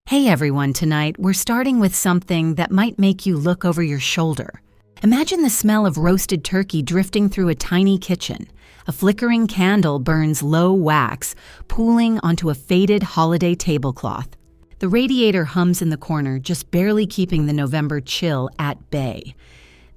Hey everyone, tonight we're starting with something that might make you look over your shoulder. Imagine the smell of roasted turkey drifting through a tiny kitchen. A flickering candle burns low wax, pooling onto a faded holiday tablecloth. The radiator hums in the corner, just barely keeping the November chill at bay.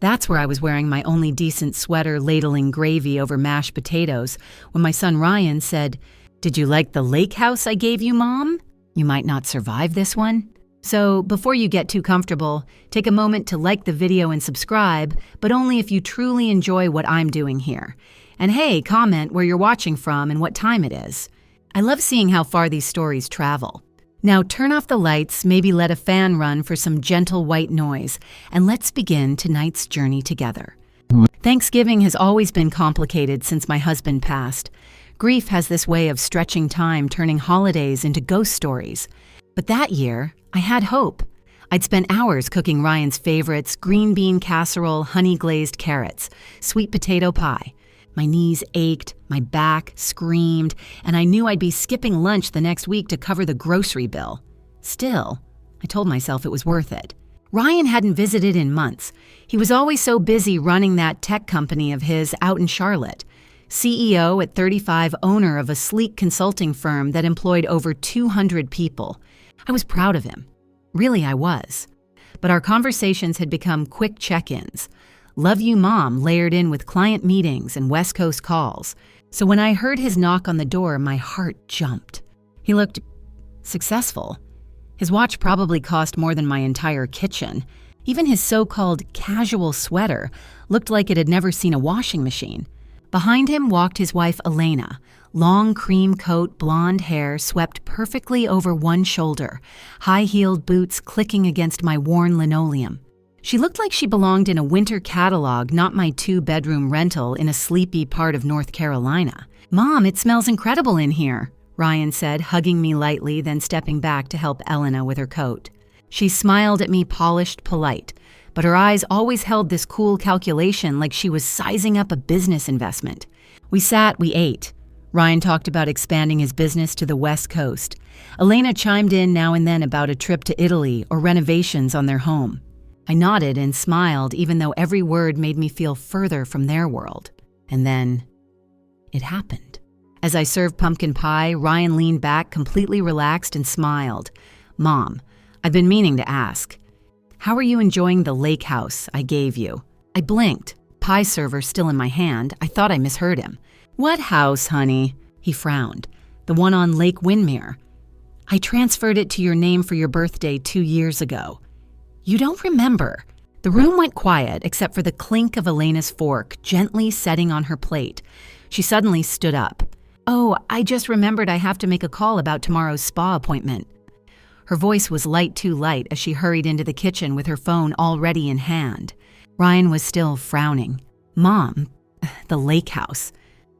That's where I was wearing my only decent sweater ladling gravy over mashed potatoes when my son Ryan said, "Did you like the lake house I gave you, Mom? You might not survive this one." So before you get too comfortable, take a moment to like the video and subscribe, but only if you truly enjoy what I'm doing here. And hey, comment where you're watching from and what time it is. I love seeing how far these stories travel. Now turn off the lights, maybe let a fan run for some gentle white noise, and let's begin tonight's journey together. Thanksgiving has always been complicated since my husband passed. Grief has this way of stretching time, turning holidays into ghost stories. But that year, I had hope. I'd spent hours cooking Ryan's favorites: green bean casserole, honey-glazed carrots, sweet potato pie. My knees ached, my back screamed, and I knew I'd be skipping lunch the next week to cover the grocery bill. Still, I told myself it was worth it. Ryan hadn't visited in months. He was always so busy running that tech company of his out in Charlotte. CEO at 35, owner of a sleek consulting firm that employed over 200 people. I was proud of him. Really, I was. But our conversations had become quick check-ins. "Love you, Mom" layered in with client meetings and West Coast calls. So when I heard his knock on the door, my heart jumped. He looked successful. His watch probably cost more than my entire kitchen. Even his so-called casual sweater looked like it had never seen a washing machine. Behind him walked his wife, Elena. Long cream coat, blonde hair swept perfectly over one shoulder, high-heeled boots clicking against my worn linoleum. She looked like she belonged in a winter catalog, not my two-bedroom rental in a sleepy part of North Carolina. "Mom, it smells incredible in here," Ryan said, hugging me lightly, then stepping back to help Elena with her coat. She smiled at me, polished, polite, but her eyes always held this cool calculation, like she was sizing up a business investment. We sat, we ate. Ryan talked about expanding his business to the West Coast. Elena chimed in now and then about a trip to Italy or renovations on their home. I nodded and smiled, even though every word made me feel further from their world. And then it happened. As I served pumpkin pie, Ryan leaned back, completely relaxed, and smiled. "Mom, I've been meaning to ask. How are you enjoying the lake house I gave you?" I blinked, pie server still in my hand. I thought I misheard him. "What house, honey?" He frowned. "The one on Lake Windermere. I transferred it to your name for your birthday 2 years ago." "You don't remember?" The room went quiet except for the clink of Elena's fork gently setting on her plate. She suddenly stood up. "Oh, I just remembered I have to make a call about tomorrow's spa appointment." Her voice was light too light as she hurried into the kitchen with her phone already in hand. Ryan was still frowning. "Mom, the lake house."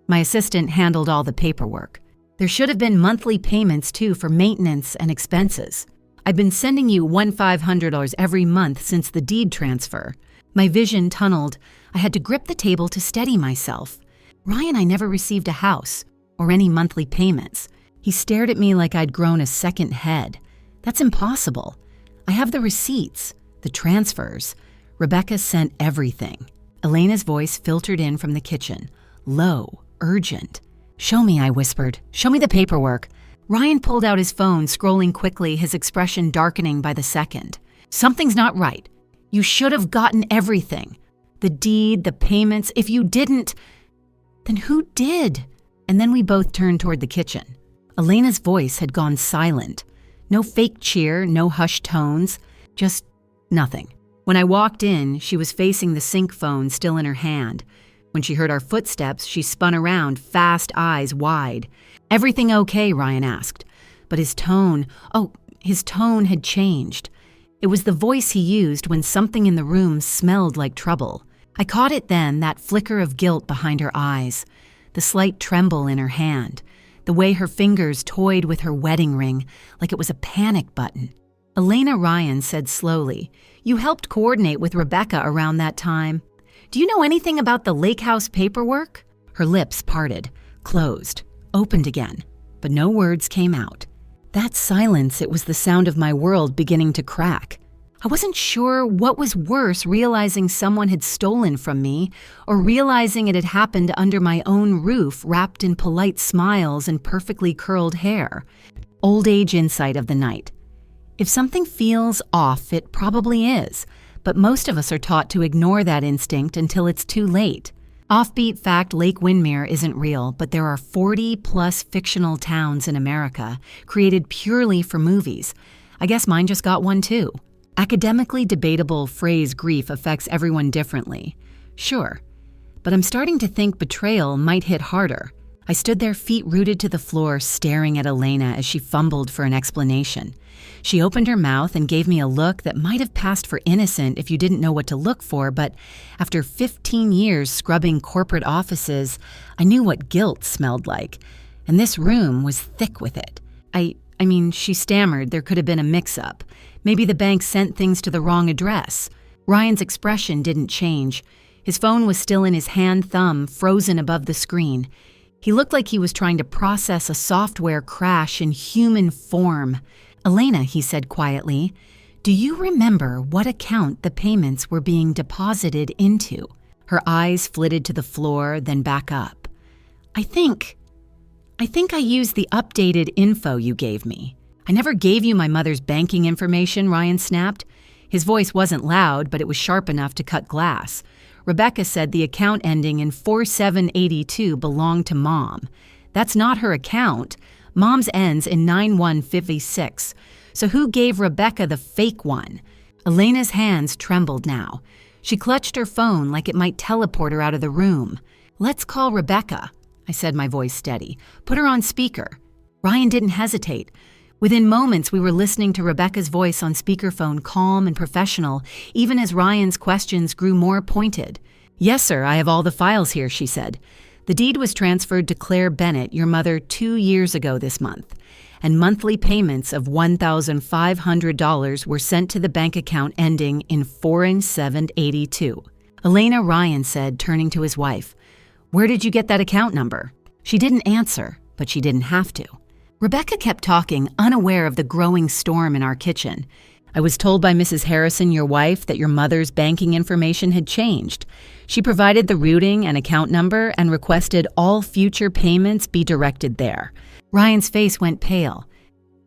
My assistant handled all the paperwork. "There should have been monthly payments too for maintenance and expenses. I've been sending you $1,500 every month since the deed transfer." My vision tunneled. I had to grip the table to steady myself. "Ryan, I never received a house or any monthly payments." He stared at me like I'd grown a second head. "That's impossible. I have the receipts, the transfers. Rebecca sent everything." Elena's voice filtered in from the kitchen, low, urgent. "Show me," I whispered. "Show me the paperwork." Ryan pulled out his phone, scrolling quickly, his expression darkening by the second. "Something's not right. You should have gotten everything. The deed, the payments. If you didn't, then who did?" And then we both turned toward the kitchen. Elena's voice had gone silent. No fake cheer, no hushed tones, just nothing. When I walked in, she was facing the sink phone still in her hand. When she heard our footsteps, she spun around, fast eyes wide. "Everything okay?" Ryan asked. But his tone had changed. It was the voice he used when something in the room smelled like trouble. I caught it then, that flicker of guilt behind her eyes, the slight tremble in her hand, the way her fingers toyed with her wedding ring like it was a panic button. Elena, Ryan said slowly, "You helped coordinate with Rebecca around that time. Do you know anything about the lake house paperwork?" Her lips parted, closed, opened again, but no words came out. That silence, it was the sound of my world beginning to crack. I wasn't sure what was worse, realizing someone had stolen from me, or realizing it had happened under my own roof, wrapped in polite smiles and perfectly curled hair. Old age insight of the night. If something feels off, it probably is, but most of us are taught to ignore that instinct until it's too late. Offbeat fact, Lake Windermere isn't real, but there are 40-plus fictional towns in America created purely for movies. I guess mine just got one too. Academically debatable phrase grief affects everyone differently. Sure, but I'm starting to think betrayal might hit harder. I stood there, feet rooted to the floor, staring at Elena as she fumbled for an explanation. She opened her mouth and gave me a look that might have passed for innocent if you didn't know what to look for, but after 15 years scrubbing corporate offices, I knew what guilt smelled like, and this room was thick with it. I mean, she stammered there could have been a mix-up. Maybe the bank sent things to the wrong address. Ryan's expression didn't change. His phone was still in his hand-thumb, frozen above the screen. He looked like he was trying to process a software crash in human form. "Elena," he said quietly, "do you remember what account the payments were being deposited into?" Her eyes flitted to the floor, then back up. I think I used the updated info you gave me." "I never gave you my mother's banking information," Ryan snapped. His voice wasn't loud, but it was sharp enough to cut glass. "Rebecca said the account ending in 4782 belonged to Mom. That's not her account. Mom's ends in 9156. So who gave Rebecca the fake one?" Elena's hands trembled now. She clutched her phone like it might teleport her out of the room. "Let's call Rebecca," I said, my voice steady. "Put her on speaker." Ryan didn't hesitate. Within moments, we were listening to Rebecca's voice on speakerphone, calm and professional, even as Ryan's questions grew more pointed. "Yes, sir, I have all the files here," she said. "The deed was transferred to Claire Bennett, your mother, 2 years ago this month, and monthly payments of $1,500 were sent to the bank account ending in 4782. Elena, Ryan said, turning to his wife. "Where did you get that account number?" She didn't answer, but she didn't have to. Rebecca kept talking, unaware of the growing storm in our kitchen. "I was told by Mrs. Harrison, your wife, that your mother's banking information had changed. She provided the routing and account number and requested all future payments be directed there." Ryan's face went pale.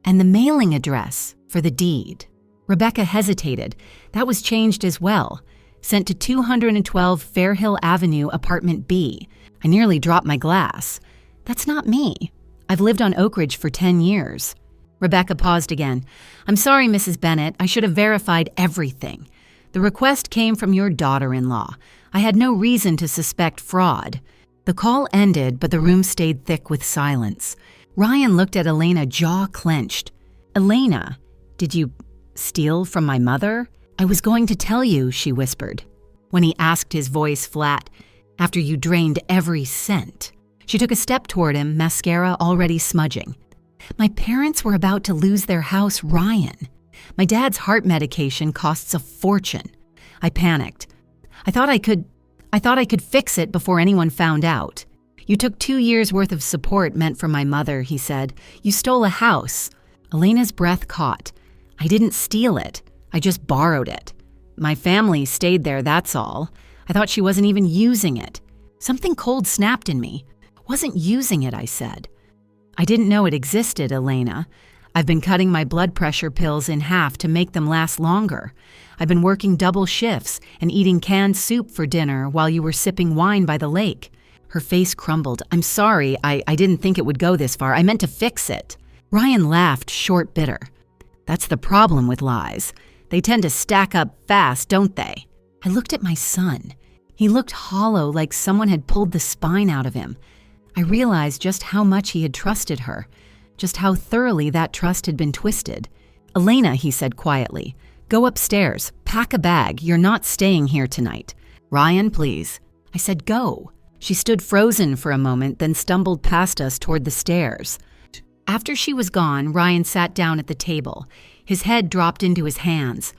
"And the mailing address for the deed?" Rebecca hesitated. "That was changed as well. Sent to 212 Fairhill Avenue, Apartment B. I nearly dropped my glass. That's not me. I've lived on Oak Ridge for 10 years. Rebecca paused again. "I'm sorry, Mrs. Bennett. I should have verified everything. The request came from your daughter-in-law. I had no reason to suspect fraud." The call ended, but the room stayed thick with silence. Ryan looked at Elena, jaw clenched. "Elena, did you steal from my mother?" "I was going to tell you," she whispered. When he asked, his voice flat, "After you drained every cent." She took a step toward him, mascara already smudging. "My parents were about to lose their house, Ryan. My dad's heart medication costs a fortune." I panicked. I thought I could fix it before anyone found out. "You took 2 years' worth of support meant for my mother," he said. "You stole a house." Elena's breath caught. "I didn't steal it. I just borrowed it. My family stayed there, that's all. I thought she wasn't even using it." Something cold snapped in me. "Wasn't using it," I said. "I didn't know it existed, Elena. I've been cutting my blood pressure pills in half to make them last longer. I've been working double shifts and eating canned soup for dinner while you were sipping wine by the lake." Her face crumbled. "I'm sorry, I didn't think it would go this far. I meant to fix it." Ryan laughed, short, bitter. "That's the problem with lies. They tend to stack up fast, don't they?" I looked at my son. He looked hollow, like someone had pulled the spine out of him. I realized just how much he had trusted her, just how thoroughly that trust had been twisted. "Elena," he said quietly, "go upstairs, pack a bag. You're not staying here tonight." "Ryan, please." I said, "Go." She stood frozen for a moment, then stumbled past us toward the stairs. After she was gone, Ryan sat down at the table. His head dropped into his hands.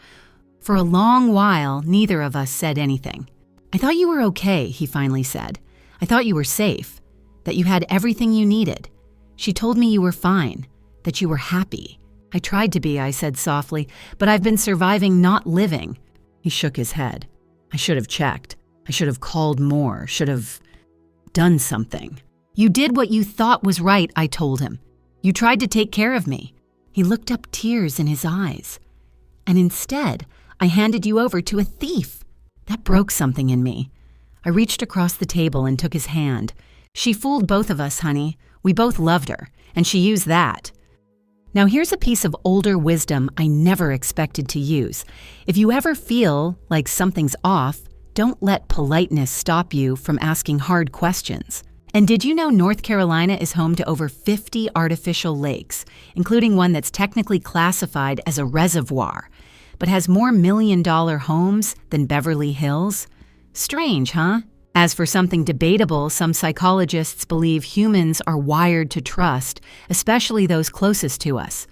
For a long while, neither of us said anything. "I thought you were okay," he finally said. "I thought you were safe, that you had everything you needed. She told me you were fine. that you were happy. I tried to be, I said softly, but I've been surviving, not living. He shook his head. I should have checked. I should have called more, should have done something. You did what you thought was right, I told him. You tried to take care of me. He looked up, tears in his eyes. And instead, I handed you over to a thief. That broke something in me. I reached across the table and took his hand. She fooled both of us, honey. We both loved her, and she used that. Now here's a piece of older wisdom I never expected to use. If you ever feel like something's off, don't let politeness stop you from asking hard questions. And did you know North Carolina is home to over 50 artificial lakes, including one that's technically classified as a reservoir, but has more million-dollar homes than Beverly Hills? Strange, huh? As for something debatable, some psychologists believe humans are wired to trust, especially those closest to us.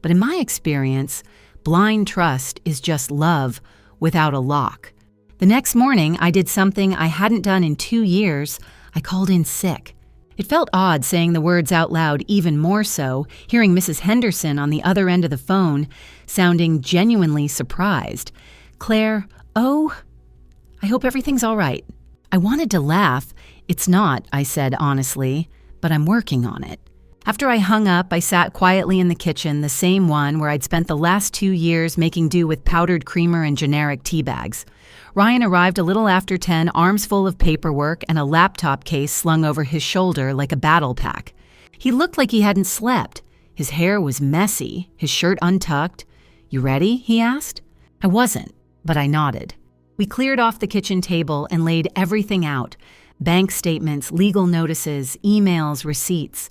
But in my experience, blind trust is just love without a lock. The next morning, I did something I hadn't done in 2 years. I called in sick. It felt odd saying the words out loud, even more so, hearing Mrs. Henderson on the other end of the phone, sounding genuinely surprised. Claire, I hope everything's all right. I wanted to laugh. It's not, I said honestly, but I'm working on it. After I hung up, I sat quietly in the kitchen, the same one where I'd spent the last 2 years making do with powdered creamer and generic tea bags. Ryan arrived a little after 10, arms full of paperwork and a laptop case slung over his shoulder like a battle pack. He looked like he hadn't slept. His hair was messy, his shirt untucked. You ready? He asked. I wasn't, but I nodded. We cleared off the kitchen table and laid everything out. Bank statements, legal notices, emails, receipts.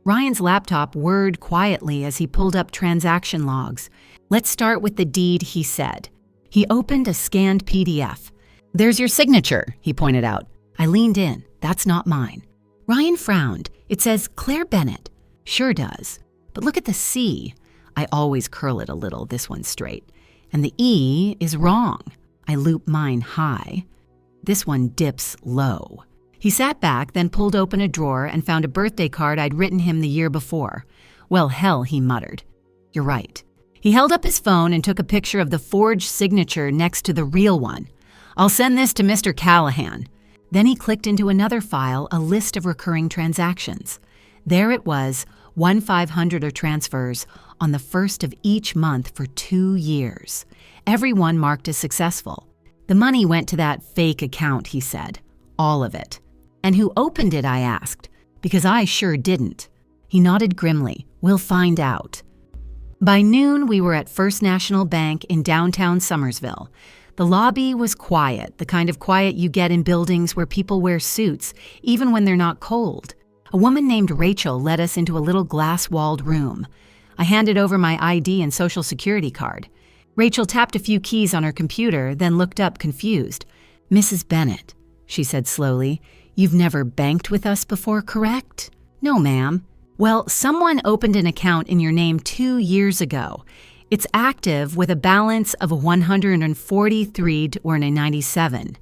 Ryan's laptop whirred quietly as he pulled up transaction logs. Let's start with the deed, he said. He opened a scanned PDF. There's your signature, he pointed out. I leaned in. That's not mine. Ryan frowned. It says Claire Bennett. Sure does. But look at the C. I always curl it a little, this one's straight. And the E is wrong. I loop mine high. This one dips low. He sat back, then pulled open a drawer and found a birthday card I'd written him the year before. Well, hell, he muttered. You're right. He held up his phone and took a picture of the forged signature next to the real one. I'll send this to Mr. Callahan. Then he clicked into another file, a list of recurring transactions. There it was, 1/500 transfers on the first of each month for 2 years. Every one marked as successful. The money went to that fake account, he said. All of it. And who opened it, I asked, because I sure didn't. He nodded grimly. We'll find out. By noon, we were at First National Bank in downtown Summersville. The lobby was quiet, the kind of quiet you get in buildings where people wear suits, even when they're not cold. A woman named Rachel led us into a little glass-walled room. I handed over my ID and social security card. Rachel tapped a few keys on her computer, then looked up confused. Mrs. Bennett, she said slowly, you've never banked with us before, correct? No, ma'am. Well, someone opened an account in your name 2 years ago. It's active with a balance of $143.97.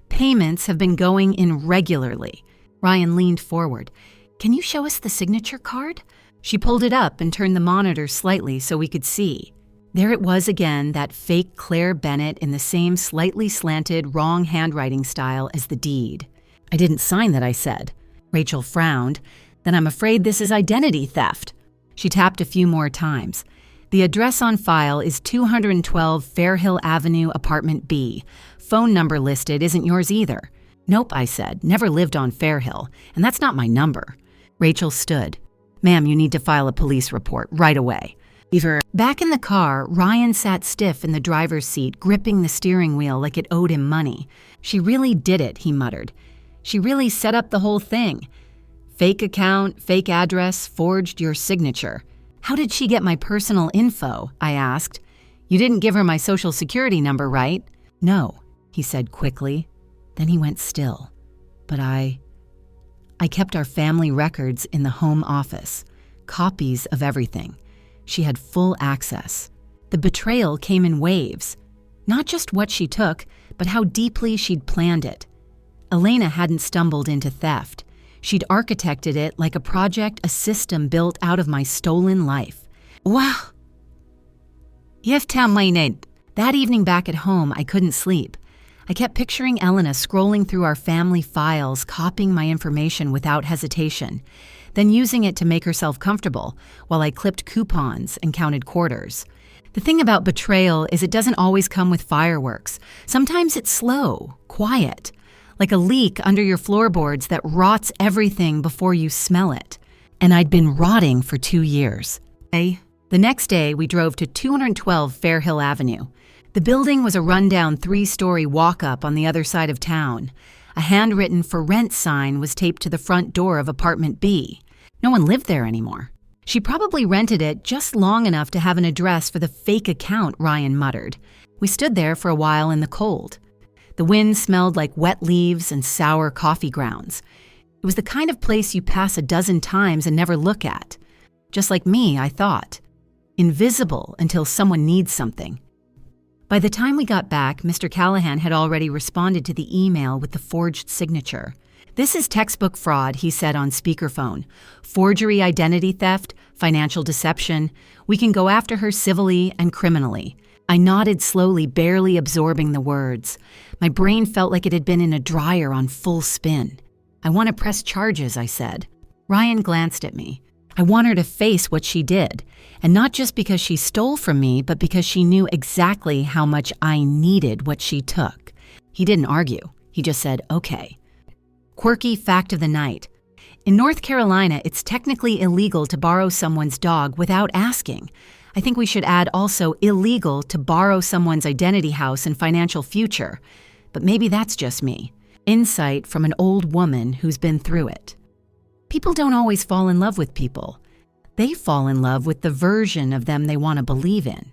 Payments have been going in regularly. Ryan leaned forward. Can you show us the signature card? She pulled it up and turned the monitor slightly so we could see. There it was again, that fake Claire Bennett in the same slightly slanted, wrong handwriting style as the deed. I didn't sign that, I said. Rachel frowned. Then I'm afraid this is identity theft. She tapped a few more times. The address on file is 212 Fairhill Avenue, Apartment B. Phone number listed isn't yours either. Nope, I said. Never lived on Fairhill, and that's not my number. Rachel stood. Ma'am, you need to file a police report right away. Back in the car, Ryan sat stiff in the driver's seat, gripping the steering wheel like it owed him money. She really did it, he muttered. She really set up the whole thing. Fake account, fake address, forged your signature. How did she get my personal info? I asked. You didn't give her my social security number, right? No, he said quickly. Then he went still. But I kept our family records in the home office, copies of everything. She had full access. The betrayal came in waves. Not just what she took, but how deeply she'd planned it. Elena hadn't stumbled into theft. She'd architected it like a project, a system built out of my stolen life. Wow. That evening back at home, I couldn't sleep. I kept picturing Elena scrolling through our family files, copying my information without hesitation, then using it to make herself comfortable while I clipped coupons and counted quarters. The thing about betrayal is it doesn't always come with fireworks. Sometimes it's slow, quiet, like a leak under your floorboards that rots everything before you smell it. And I'd been rotting for 2 years. The next day, we drove to 212 Fairhill Avenue. The building was a rundown 3-story walk-up on the other side of town. A handwritten "For Rent" sign was taped to the front door of apartment B. No one lived there anymore. She probably rented it just long enough to have an address for the fake account, Ryan muttered. We stood there for a while in the cold. The wind smelled like wet leaves and sour coffee grounds. It was the kind of place you pass a dozen times and never look at. Just like me, I thought. Invisible until someone needs something. By the time we got back, Mr. Callahan had already responded to the email with the forged signature. "This is textbook fraud," he said on speakerphone. "Forgery, identity theft, financial deception. We can go after her civilly and criminally." I nodded slowly, barely absorbing the words. My brain felt like it had been in a dryer on full spin. "I want to press charges," I said. Ryan glanced at me. "I want her to face what she did, and not just because she stole from me, but because she knew exactly how much I needed what she took." He didn't argue. He just said, "Okay." Quirky fact of the night. In North Carolina, it's technically illegal to borrow someone's dog without asking. I think we should add also illegal to borrow someone's identity, house, and financial future. But maybe that's just me. Insight from an old woman who's been through it. People don't always fall in love with people. They fall in love with the version of them they want to believe in.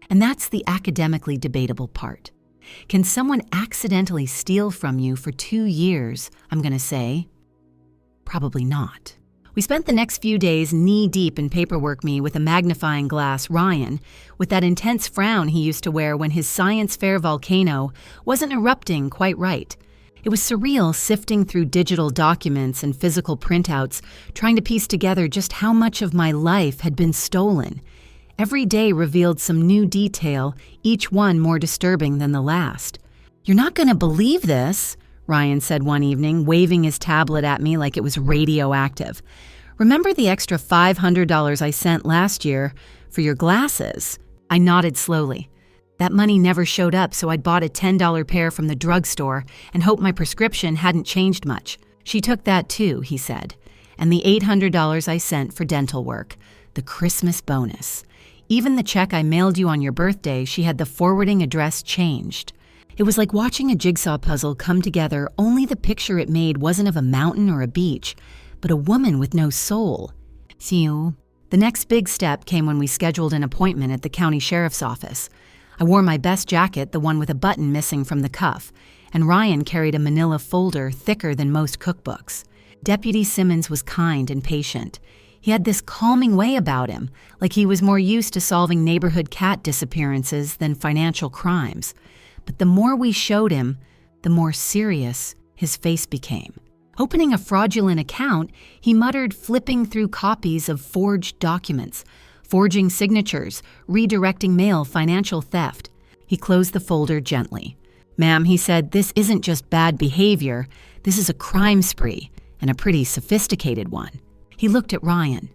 And that's the academically debatable part. Can someone accidentally steal from you for 2 years? I'm going to say, probably not. We spent the next few days knee-deep in paperwork, me with a magnifying glass, Ryan, with that intense frown he used to wear when his science fair volcano wasn't erupting quite right. It was surreal sifting through digital documents and physical printouts, trying to piece together just how much of my life had been stolen. Every day revealed some new detail, each one more disturbing than the last. "You're not going to believe this," Ryan said one evening, waving his tablet at me like it was radioactive. "Remember the extra $500 I sent last year for your glasses?" I nodded slowly. That money never showed up, so I'd bought a $10 pair from the drugstore and hoped my prescription hadn't changed much. "She took that too," he said. "And the $800 I sent for dental work. The Christmas bonus. Even the check I mailed you on your birthday, she had the forwarding address changed." It was like watching a jigsaw puzzle come together, only the picture it made wasn't of a mountain or a beach, but a woman with no soul. "See you." The next big step came when we scheduled an appointment at the county sheriff's office. I wore my best jacket, the one with a button missing from the cuff, and Ryan carried a manila folder thicker than most cookbooks. Deputy Simmons was kind and patient. He had this calming way about him, like he was more used to solving neighborhood cat disappearances than financial crimes. But the more we showed him, the more serious his face became. Opening a fraudulent account, he muttered, flipping through copies of forged documents, forging signatures, redirecting mail, financial theft. He closed the folder gently. "Ma'am," he said, "this isn't just bad behavior. This is a crime spree, and a pretty sophisticated one." He looked at Ryan.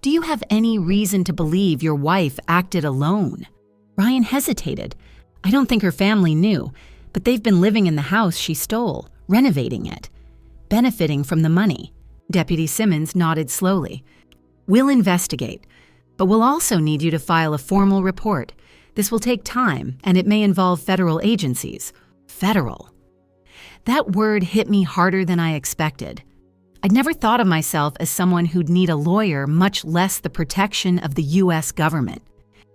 "Do you have any reason to believe your wife acted alone?" Ryan hesitated. "I don't think her family knew, but they've been living in the house she stole, renovating it, benefiting from the money." Deputy Simmons nodded slowly. "We'll investigate, but we'll also need you to file a formal report. This will take time, and it may involve federal agencies." Federal. That word hit me harder than I expected. I'd never thought of myself as someone who'd need a lawyer, much less the protection of the U.S. government.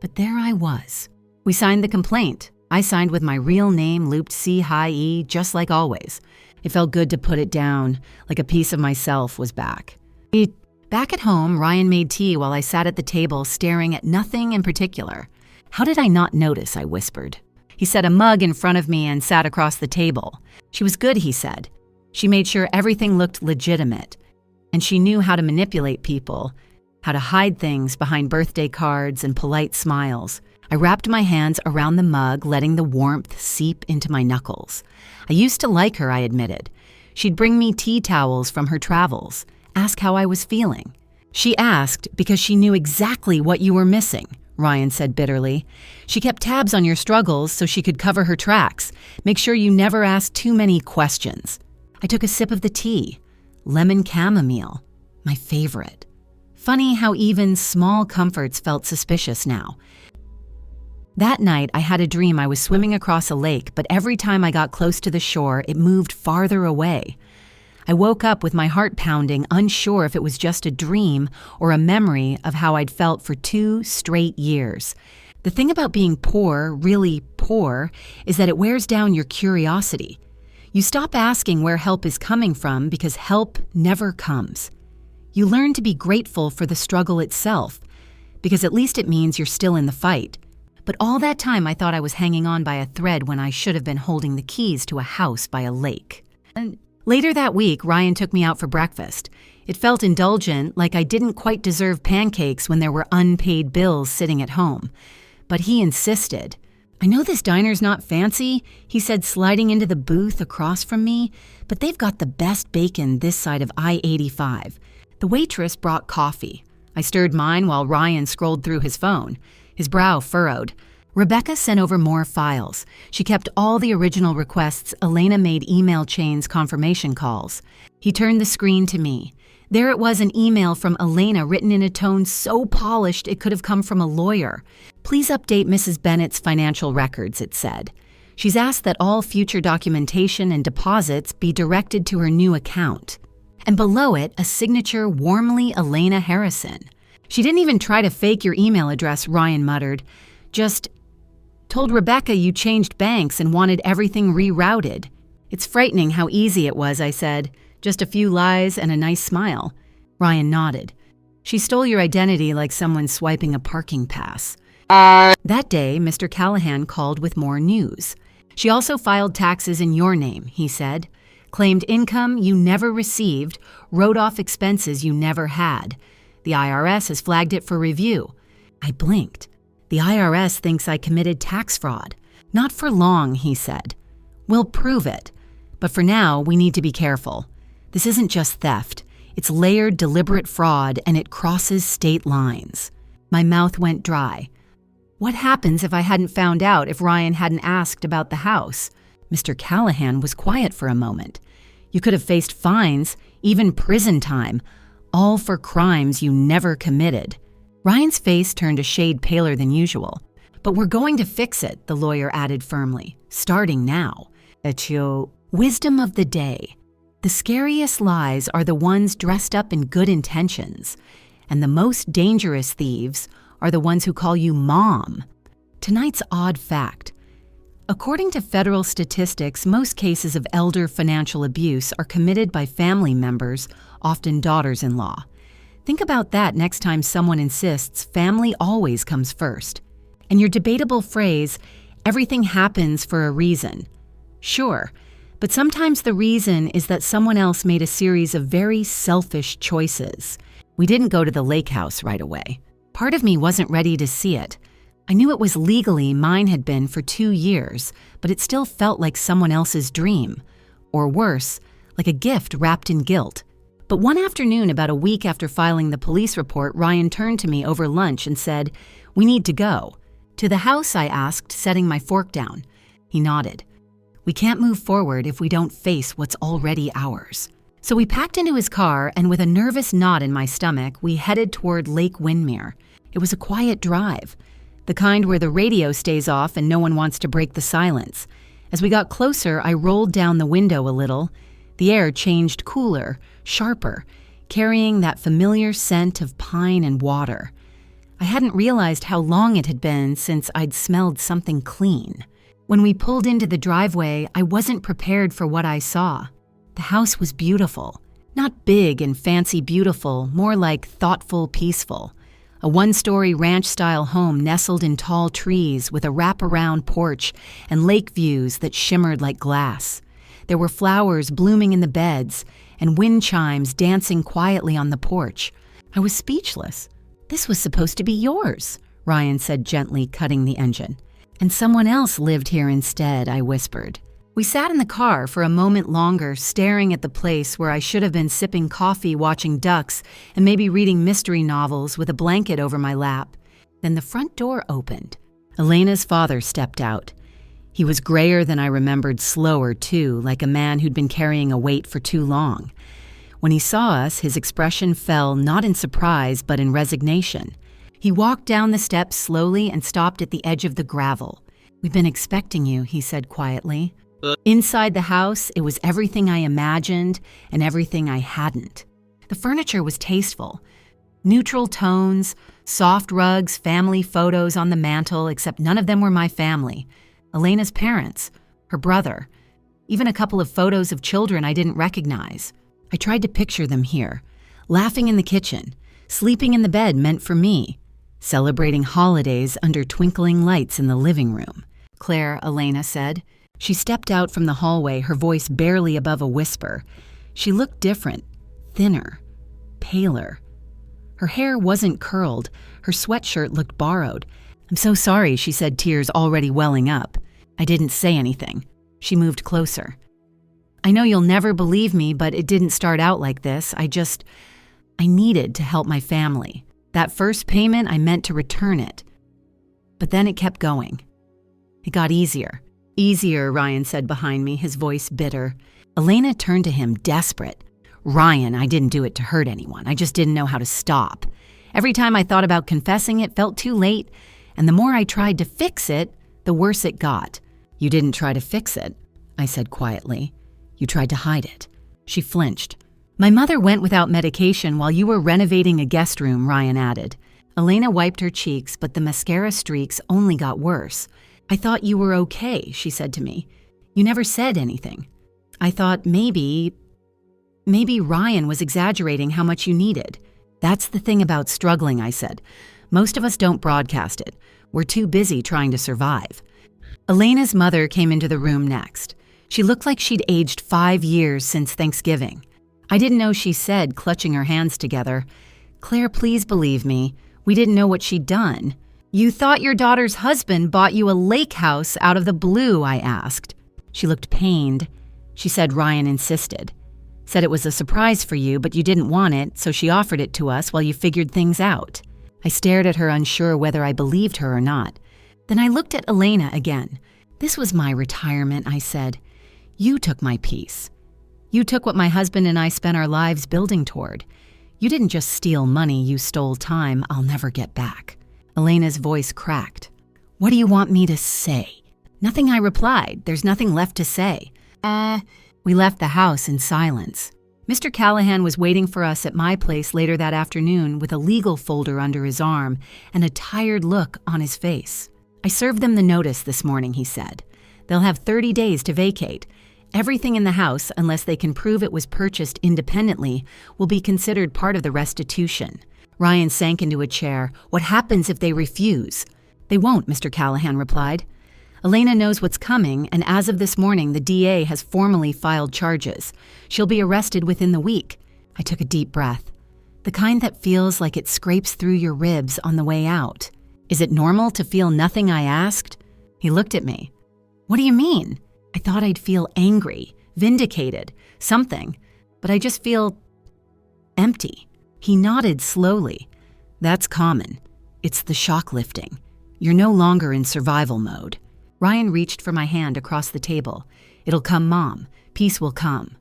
But there I was. We signed the complaint. I signed with my real name looped C-high-E, just like always. It felt good to put it down, like a piece of myself was back. Back at home, Ryan made tea while I sat at the table staring at nothing in particular. "How did I not notice?" I whispered. He set a mug in front of me and sat across the table. "She was good," he said. She made sure everything looked legitimate, and she knew how to manipulate people, how to hide things behind birthday cards and polite smiles. I wrapped my hands around the mug, letting the warmth seep into my knuckles. I used to like her, I admitted. She'd bring me tea towels from her travels, ask how I was feeling. She asked because she knew exactly what you were missing, Ryan said bitterly. She kept tabs on your struggles so she could cover her tracks, make sure you never asked too many questions. I took a sip of the tea. Lemon chamomile, my favorite. Funny how even small comforts felt suspicious now. That night, I had a dream I was swimming across a lake, but every time I got close to the shore, it moved farther away. I woke up with my heart pounding, unsure if it was just a dream or a memory of how I'd felt for 2 straight years. The thing about being poor, really poor, is that it wears down your curiosity. You stop asking where help is coming from because help never comes. You learn to be grateful for the struggle itself, because at least it means you're still in the fight. But all that time I thought I was hanging on by a thread when I should have been holding the keys to a house by a lake. And later that week, Ryan took me out for breakfast. It felt indulgent, like I didn't quite deserve pancakes when there were unpaid bills sitting at home. But he insisted. I know this diner's not fancy, he said, sliding into the booth across from me, but they've got the best bacon this side of I-85. The waitress brought coffee. I stirred mine while Ryan scrolled through his phone. His brow furrowed. Rebecca sent over more files. She kept all the original requests Elena made email chains confirmation calls. He turned the screen to me. There it was, an email from Elena written in a tone so polished it could have come from a lawyer. Please update Mrs. Bennett's financial records, it said. She's asked that all future documentation and deposits be directed to her new account. And below it, a signature, warmly Elena Harrison. She didn't even try to fake your email address, Ryan muttered. Just told Rebecca you changed banks and wanted everything rerouted. It's frightening how easy it was, I said. Just a few lies and a nice smile. Ryan nodded. She stole your identity like someone swiping a parking pass. That day, Mr. Callahan called with more news. She also filed taxes in your name, he said. Claimed income you never received, wrote off expenses you never had. The IRS has flagged it for review. I blinked. The IRS thinks I committed tax fraud. Not for long, he said. We'll prove it. But for now, we need to be careful. This isn't just theft. It's layered, deliberate fraud, and it crosses state lines. My mouth went dry. What happens if I hadn't found out, if Ryan hadn't asked about the house? Mr. Callahan was quiet for a moment. You could have faced fines, even prison time, all for crimes you never committed. Ryan's face turned a shade paler than usual. But we're going to fix it, the lawyer added firmly, starting now. Wisdom of the day. The scariest lies are the ones dressed up in good intentions, and the most dangerous thieves are the ones who call you mom. Tonight's odd fact. According to federal statistics, most cases of elder financial abuse are committed by family members, often daughters-in-law. Think about that next time someone insists family always comes first. And your debatable phrase, everything happens for a reason. Sure, but sometimes the reason is that someone else made a series of very selfish choices. We didn't go to the lake house right away. Part of me wasn't ready to see it. I knew it was legally mine had been for 2 years, but it still felt like someone else's dream. Or worse, like a gift wrapped in guilt. But one afternoon, about a week after filing the police report, Ryan turned to me over lunch and said, "We need to go." "To the house?" I asked, setting my fork down. He nodded. "We can't move forward if we don't face what's already ours." So we packed into his car, and with a nervous knot in my stomach, we headed toward Lake Windermere. It was a quiet drive, the kind where the radio stays off and no one wants to break the silence. As we got closer, I rolled down the window a little. The air changed cooler, sharper, carrying that familiar scent of pine and water. I hadn't realized how long it had been since I'd smelled something clean. When we pulled into the driveway, I wasn't prepared for what I saw. The house was beautiful. Not big and fancy beautiful, more like thoughtful, peaceful. A one-story ranch-style home nestled in tall trees with a wraparound porch and lake views that shimmered like glass. There were flowers blooming in the beds and wind chimes dancing quietly on the porch. I was speechless. "This was supposed to be yours," Ryan said gently, cutting the engine. "And someone else lived here instead," I whispered. We sat in the car for a moment longer, staring at the place where I should have been sipping coffee, watching ducks, and maybe reading mystery novels with a blanket over my lap. Then the front door opened. Elena's father stepped out. He was grayer than I remembered, slower too, like a man who'd been carrying a weight for too long. When he saw us, his expression fell not in surprise, but in resignation. He walked down the steps slowly and stopped at the edge of the gravel. "We've been expecting you," he said quietly. Inside the house, it was everything I imagined and everything I hadn't. The furniture was tasteful. Neutral tones, soft rugs, family photos on the mantel, except none of them were my family. Elena's parents, her brother, even a couple of photos of children I didn't recognize. I tried to picture them here, laughing in the kitchen, sleeping in the bed meant for me, celebrating holidays under twinkling lights in the living room. "Claire," Elena said. She stepped out from the hallway, her voice barely above a whisper. She looked different, thinner, paler. Her hair wasn't curled. Her sweatshirt looked borrowed. "I'm so sorry," she said, tears already welling up. I didn't say anything. She moved closer. "I know you'll never believe me, but it didn't start out like this. I needed to help my family. That first payment, I meant to return it. But then it kept going. It got easier." "Easier," Ryan said behind me, his voice bitter. Elena turned to him, desperate. "Ryan, I didn't do it to hurt anyone. I just didn't know how to stop. Every time I thought about confessing, it felt too late, and the more I tried to fix it, the worse it got." "You didn't try to fix it," I said quietly. "You tried to hide it." She flinched. "My mother went without medication while you were renovating a guest room," Ryan added. Elena wiped her cheeks, but the mascara streaks only got worse. "I thought you were okay," she said to me. "You never said anything. I thought maybe Ryan was exaggerating how much you needed." "That's the thing about struggling," I said. "Most of us don't broadcast it. We're too busy trying to survive." Elena's mother came into the room next. She looked like she'd aged 5 years since Thanksgiving. I didn't know she said, clutching her hands together. "Claire, please believe me. We didn't know what she'd done." "You thought your daughter's husband bought you a lake house out of the blue?" I asked. She looked pained. She said Ryan insisted. Said it was a surprise for you, but you didn't want it, so she offered it to us while you figured things out. I stared at her, unsure whether I believed her or not. Then I looked at Elena again. "This was my retirement," I said. "You took my peace. You took what my husband and I spent our lives building toward. You didn't just steal money, you stole time I'll never get back." Elena's voice cracked. "What do you want me to say?" "Nothing," I replied. "There's nothing left to say." We left the house in silence. Mr. Callahan was waiting for us at my place later that afternoon with a legal folder under his arm and a tired look on his face. "I served them the notice this morning," he said. "They'll have 30 days to vacate. Everything in the house, unless they can prove it was purchased independently, will be considered part of the restitution." Ryan sank into a chair. "What happens if they refuse?" "They won't," Mr. Callahan replied. "Elena knows what's coming, and as of this morning, the DA has formally filed charges. She'll be arrested within the week." I took a deep breath. The kind that feels like it scrapes through your ribs on the way out. "Is it normal to feel nothing?" I asked. He looked at me. "What do you mean?" I thought I'd feel angry, vindicated, something, but I just feel empty. He nodded slowly. "That's common. It's the shock lifting. You're no longer in survival mode." Ryan reached for my hand across the table. "It'll come, Mom. Peace will come."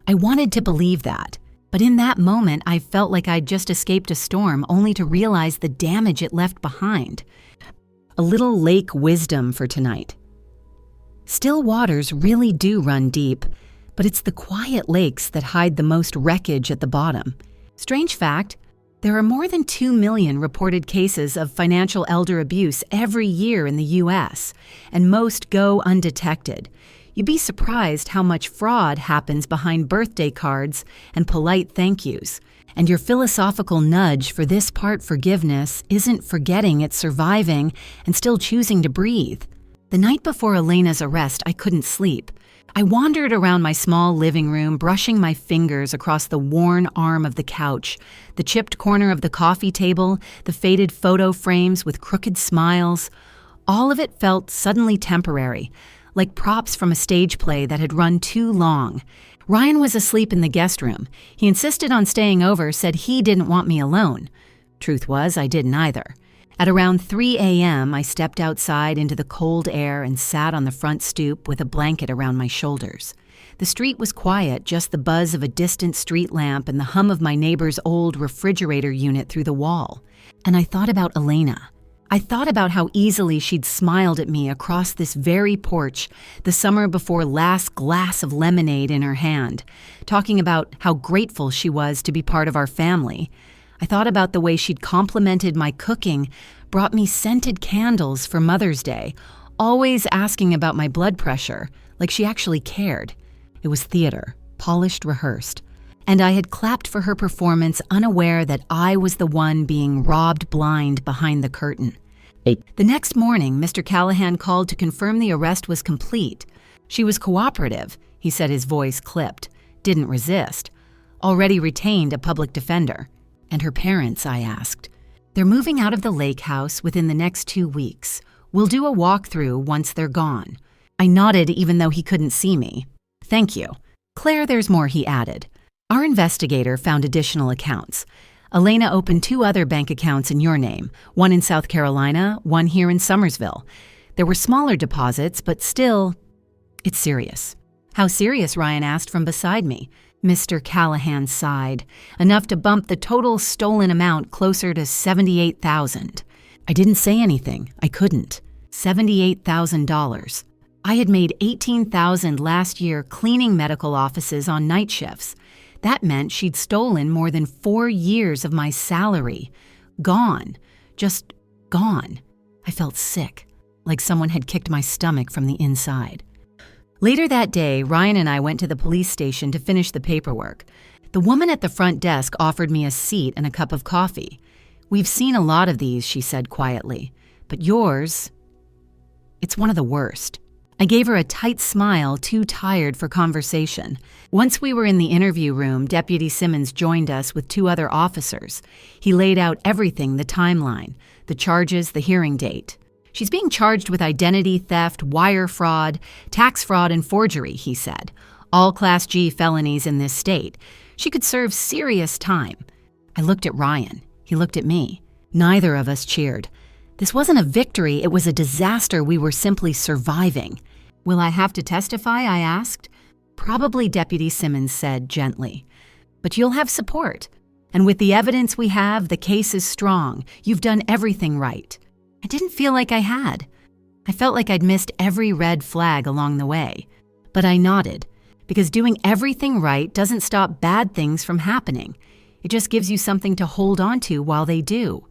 I wanted to believe that, but in that moment I felt like I'd just escaped a storm only to realize the damage it left behind. A little lake wisdom for tonight. Still waters really do run deep, but it's the quiet lakes that hide the most wreckage at the bottom. Strange fact, there are more than 2 million reported cases of financial elder abuse every year in the U.S., and most go undetected. You'd be surprised how much fraud happens behind birthday cards and polite thank yous. And your philosophical nudge for this part forgiveness isn't forgetting it's surviving and still choosing to breathe. The night before Elena's arrest, I couldn't sleep. I wandered around my small living room, brushing my fingers across the worn arm of the couch, the chipped corner of the coffee table, the faded photo frames with crooked smiles. All of it felt suddenly temporary, like props from a stage play that had run too long. Ryan was asleep in the guest room. He insisted on staying over, said he didn't want me alone. Truth was, I didn't either. At around 3 a.m., I stepped outside into the cold air and sat on the front stoop with a blanket around my shoulders. The street was quiet, just the buzz of a distant street lamp and the hum of my neighbor's old refrigerator unit through the wall. And I thought about Elena. I thought about how easily she'd smiled at me across this very porch the summer before last glass of lemonade in her hand, talking about how grateful she was to be part of our family. I thought about the way she'd complimented my cooking, brought me scented candles for Mother's Day, always asking about my blood pressure, like she actually cared. It was theater, polished, rehearsed. And I had clapped for her performance, unaware that I was the one being robbed blind behind the curtain. The next morning, Mr. Callahan called to confirm the arrest was complete. She was cooperative, he said, his voice clipped, didn't resist. Already retained a public defender. And her parents, I asked. They're moving out of the lake house within the next 2 weeks. We'll do a walkthrough once they're gone. I nodded even though he couldn't see me. Thank you. Claire, there's more, he added. Our investigator found additional accounts. Elena opened 2 other bank accounts in your name, one in South Carolina, one here in Somersville. There were smaller deposits, but still, it's serious. How serious? Ryan asked from beside me. Mr. Callahan sighed, enough to bump the total stolen amount closer to $78,000. I didn't say anything. I couldn't. $78,000. I had made $18,000 last year cleaning medical offices on night shifts. That meant she'd stolen more than 4 years of my salary. Gone. Just gone. I felt sick, like someone had kicked my stomach from the inside. Later that day, Ryan and I went to the police station to finish the paperwork. The woman at the front desk offered me a seat and a cup of coffee. We've seen a lot of these, she said quietly. But yours, it's one of the worst. I gave her a tight smile, too tired for conversation. Once we were in the interview room, Deputy Simmons joined us with 2 other officers. He laid out everything, the timeline, the charges, the hearing date. She's being charged with identity theft, wire fraud, tax fraud, and forgery, he said. All Class G felonies in this state. She could serve serious time. I looked at Ryan. He looked at me. Neither of us cheered. This wasn't a victory, it was a disaster we were simply surviving. Will I have to testify? I asked. Probably, Deputy Simmons said gently. But you'll have support. And with the evidence we have, the case is strong. You've done everything right. I didn't feel like I had. I felt like I'd missed every red flag along the way. But I nodded, because doing everything right doesn't stop bad things from happening. It just gives you something to hold on to while they do.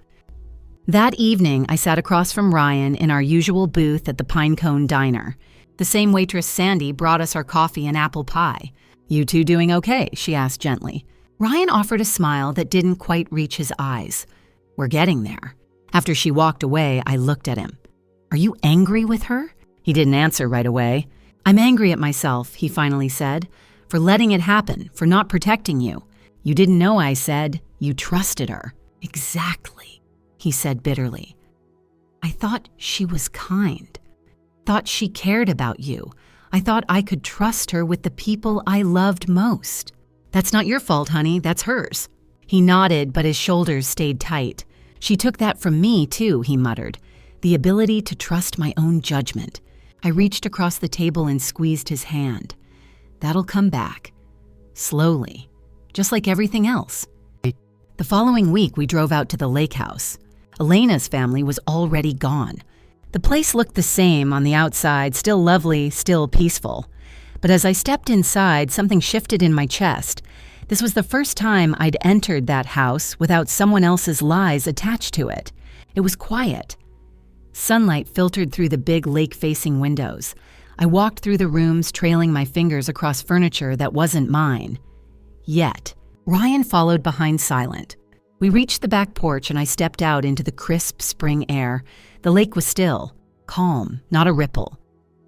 That evening, I sat across from Ryan in our usual booth at the Pinecone Diner. The same waitress, Sandy, brought us our coffee and apple pie. You two doing okay? She asked gently. Ryan offered a smile that didn't quite reach his eyes. We're getting there. After she walked away, I looked at him. Are you angry with her? He didn't answer right away. I'm angry at myself, he finally said, for letting it happen, for not protecting you. You didn't know, I said. You trusted her. Exactly, he said bitterly. I thought she was kind. Thought she cared about you. I thought I could trust her with the people I loved most. That's not your fault, honey. That's hers. He nodded, but his shoulders stayed tight. She took that from me, too, he muttered. The ability to trust my own judgment. I reached across the table and squeezed his hand. That'll come back. Slowly. Just like everything else. The following week, we drove out to the lake house. Elena's family was already gone. The place looked the same on the outside, still lovely, still peaceful. But as I stepped inside, something shifted in my chest. This was the first time I'd entered that house without someone else's lies attached to it. It was quiet. Sunlight filtered through the big lake-facing windows. I walked through the rooms, trailing my fingers across furniture that wasn't mine. Yet, Ryan followed behind silent. We reached the back porch and I stepped out into the crisp spring air. The lake was still, calm, not a ripple.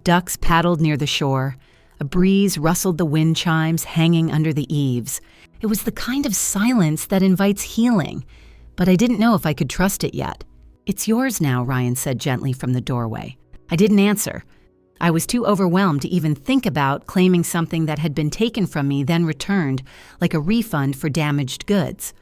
Ducks paddled near the shore. A breeze rustled the wind chimes hanging under the eaves. It was the kind of silence that invites healing, but I didn't know if I could trust it yet. "It's yours now," Ryan said gently from the doorway. I didn't answer. I was too overwhelmed to even think about claiming something that had been taken from me, then returned, like a refund for damaged goods.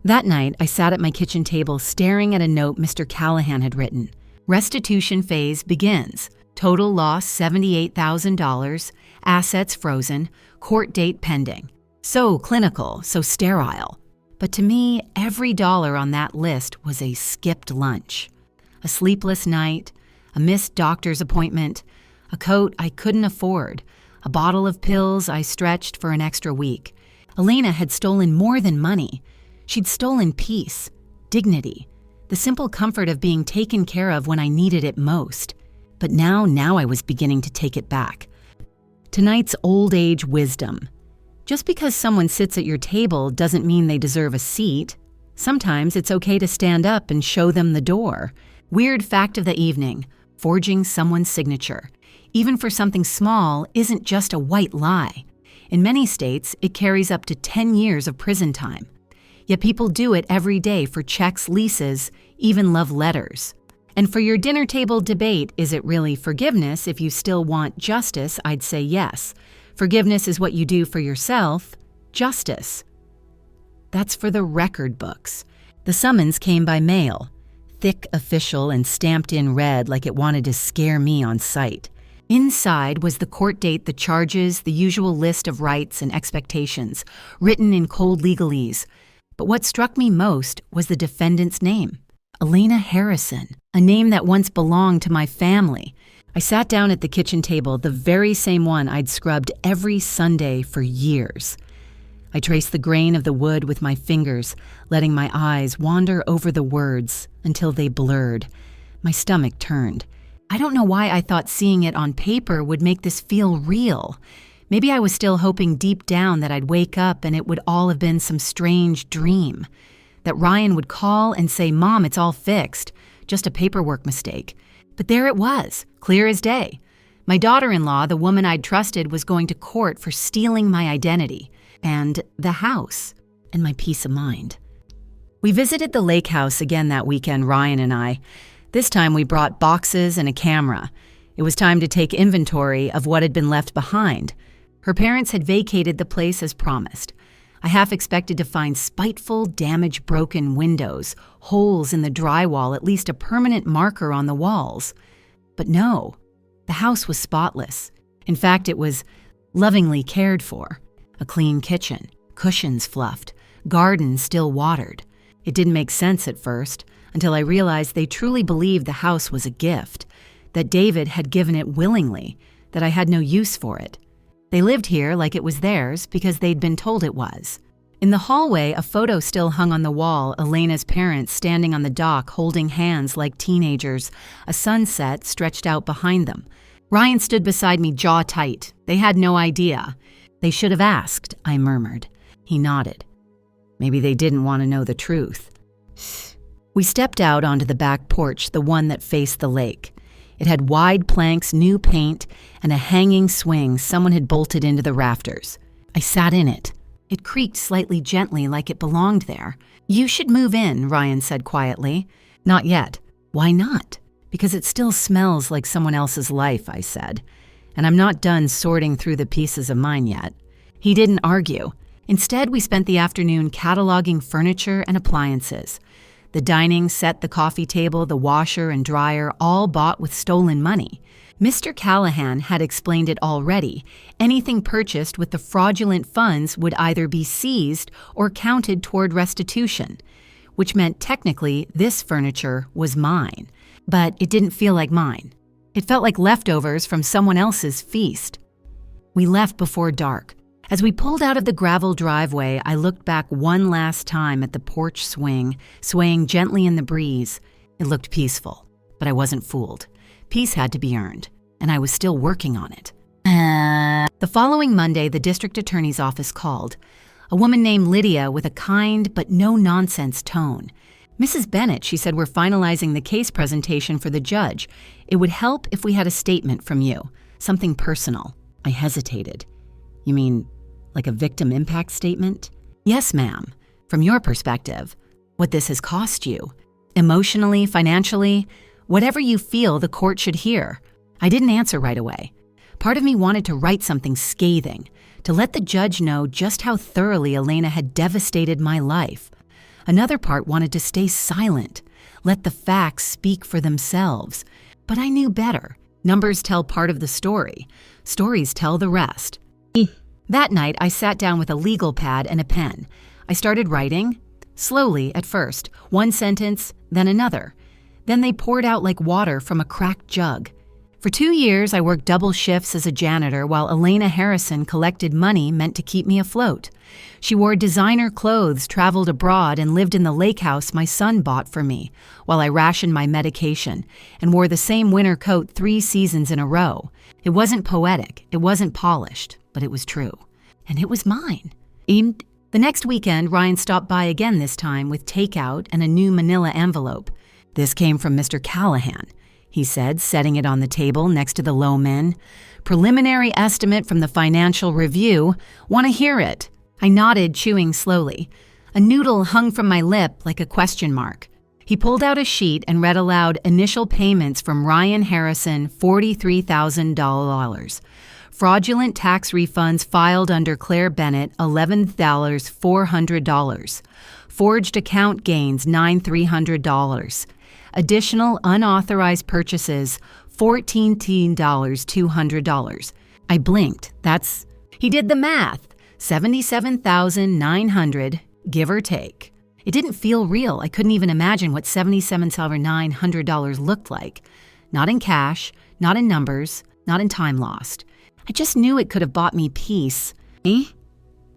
That night, I sat at my kitchen table staring at a note Mr. Callahan had written. Restitution phase begins. Total loss $78,000, assets frozen, court date pending. So clinical, so sterile. But to me, every dollar on that list was a skipped lunch. A sleepless night, a missed doctor's appointment, a coat I couldn't afford, a bottle of pills I stretched for an extra week. Elena had stolen more than money. She'd stolen peace, dignity, the simple comfort of being taken care of when I needed it most. But now I was beginning to take it back. Tonight's old age wisdom. Just because someone sits at your table doesn't mean they deserve a seat. Sometimes it's okay to stand up and show them the door. Weird fact of the evening, forging someone's signature, even for something small, isn't just a white lie. In many states, it carries up to 10 years of prison time. Yet people do it every day for checks, leases, even love letters. And for your dinner table debate, is it really forgiveness if you still want justice? I'd say yes. Forgiveness is what you do for yourself. Justice. That's for the record books. The summons came by mail, thick, official, and stamped in red like it wanted to scare me on sight. Inside was the court date, the charges, the usual list of rights and expectations, written in cold legalese. But what struck me most was the defendant's name. Elena Harrison, a name that once belonged to my family. I sat down at the kitchen table, the very same one I'd scrubbed every Sunday for years. I traced the grain of the wood with my fingers, letting my eyes wander over the words until they blurred. My stomach turned. I don't know why I thought seeing it on paper would make this feel real. Maybe I was still hoping deep down that I'd wake up and it would all have been some strange dream. That Ryan would call and say, "Mom, it's all fixed. Just a paperwork mistake." But there it was, clear as day. My daughter-in-law, the woman I'd trusted, was going to court for stealing my identity, and the house, and my peace of mind. We visited the lake house again that weekend, Ryan and I. This time we brought boxes and a camera. It was time to take inventory of what had been left behind. Her parents had vacated the place as promised. I half expected to find spiteful, damaged, broken windows, holes in the drywall, at least a permanent marker on the walls. But no, the house was spotless. In fact, it was lovingly cared for. A clean kitchen, cushions fluffed, garden still watered. It didn't make sense at first, until I realized they truly believed the house was a gift, that David had given it willingly, that I had no use for it. They lived here like it was theirs because they'd been told it was. In the hallway, a photo still hung on the wall, Elena's parents standing on the dock holding hands like teenagers, a sunset stretched out behind them. Ryan stood beside me, jaw tight. They had no idea. "They should have asked," I murmured. He nodded. Maybe they didn't want to know the truth. We stepped out onto the back porch, the one that faced the lake. It had wide planks, new paint, and a hanging swing someone had bolted into the rafters. I sat in it. It creaked slightly gently like it belonged there. "You should move in," Ryan said quietly. "Not yet." "Why not?" "Because it still smells like someone else's life," I said. "And I'm not done sorting through the pieces of mine yet." He didn't argue. Instead, we spent the afternoon cataloging furniture and appliances. The dining set, the coffee table, the washer and dryer, all bought with stolen money. Mr. Callahan had explained it already. Anything purchased with the fraudulent funds would either be seized or counted toward restitution, which meant technically this furniture was mine. But it didn't feel like mine. It felt like leftovers from someone else's feast. We left before dark. As we pulled out of the gravel driveway, I looked back one last time at the porch swing, swaying gently in the breeze. It looked peaceful, but I wasn't fooled. Peace had to be earned, and I was still working on it. The following Monday, the district attorney's office called. A woman named Lydia with a kind but no-nonsense tone. "Mrs. Bennett," she said, "we're finalizing the case presentation for the judge. It would help if we had a statement from you, something personal." I hesitated. You mean, like a victim impact statement? Yes, ma'am. From your perspective, what this has cost you. Emotionally, financially, whatever you feel the court should hear. I didn't answer right away. Part of me wanted to write something scathing, to let the judge know just how thoroughly Elena had devastated my life. Another part wanted to stay silent, let the facts speak for themselves. But I knew better. Numbers tell part of the story. Stories tell the rest. That night, I sat down with a legal pad and a pen. I started writing, slowly at first, one sentence, then another. Then they poured out like water from a cracked jug. For 2 years, I worked double shifts as a janitor while Elena Harrison collected money meant to keep me afloat. She wore designer clothes, traveled abroad, and lived in the lake house my son bought for me while I rationed my medication and wore the same winter coat 3 seasons in a row. It wasn't poetic, it wasn't polished, but it was true. And it was mine. The next weekend, Ryan stopped by again this time with takeout and a new manila envelope. This came from Mr. Callahan, he said, setting it on the table next to the low men. Preliminary estimate from the Financial Review. Want to hear it? I nodded, chewing slowly. A noodle hung from my lip like a question mark. He pulled out a sheet and read aloud initial payments from Ryan Harrison, $43,000. Fraudulent tax refunds filed under Claire Bennett, $11,400. Forged account gains, $9,300. Additional unauthorized purchases, $14,200. I blinked. He did the math. $77,900, give or take. It didn't feel real. I couldn't even imagine what $77,900 looked like. Not in cash, not in numbers, not in time lost. I just knew it could have bought me peace.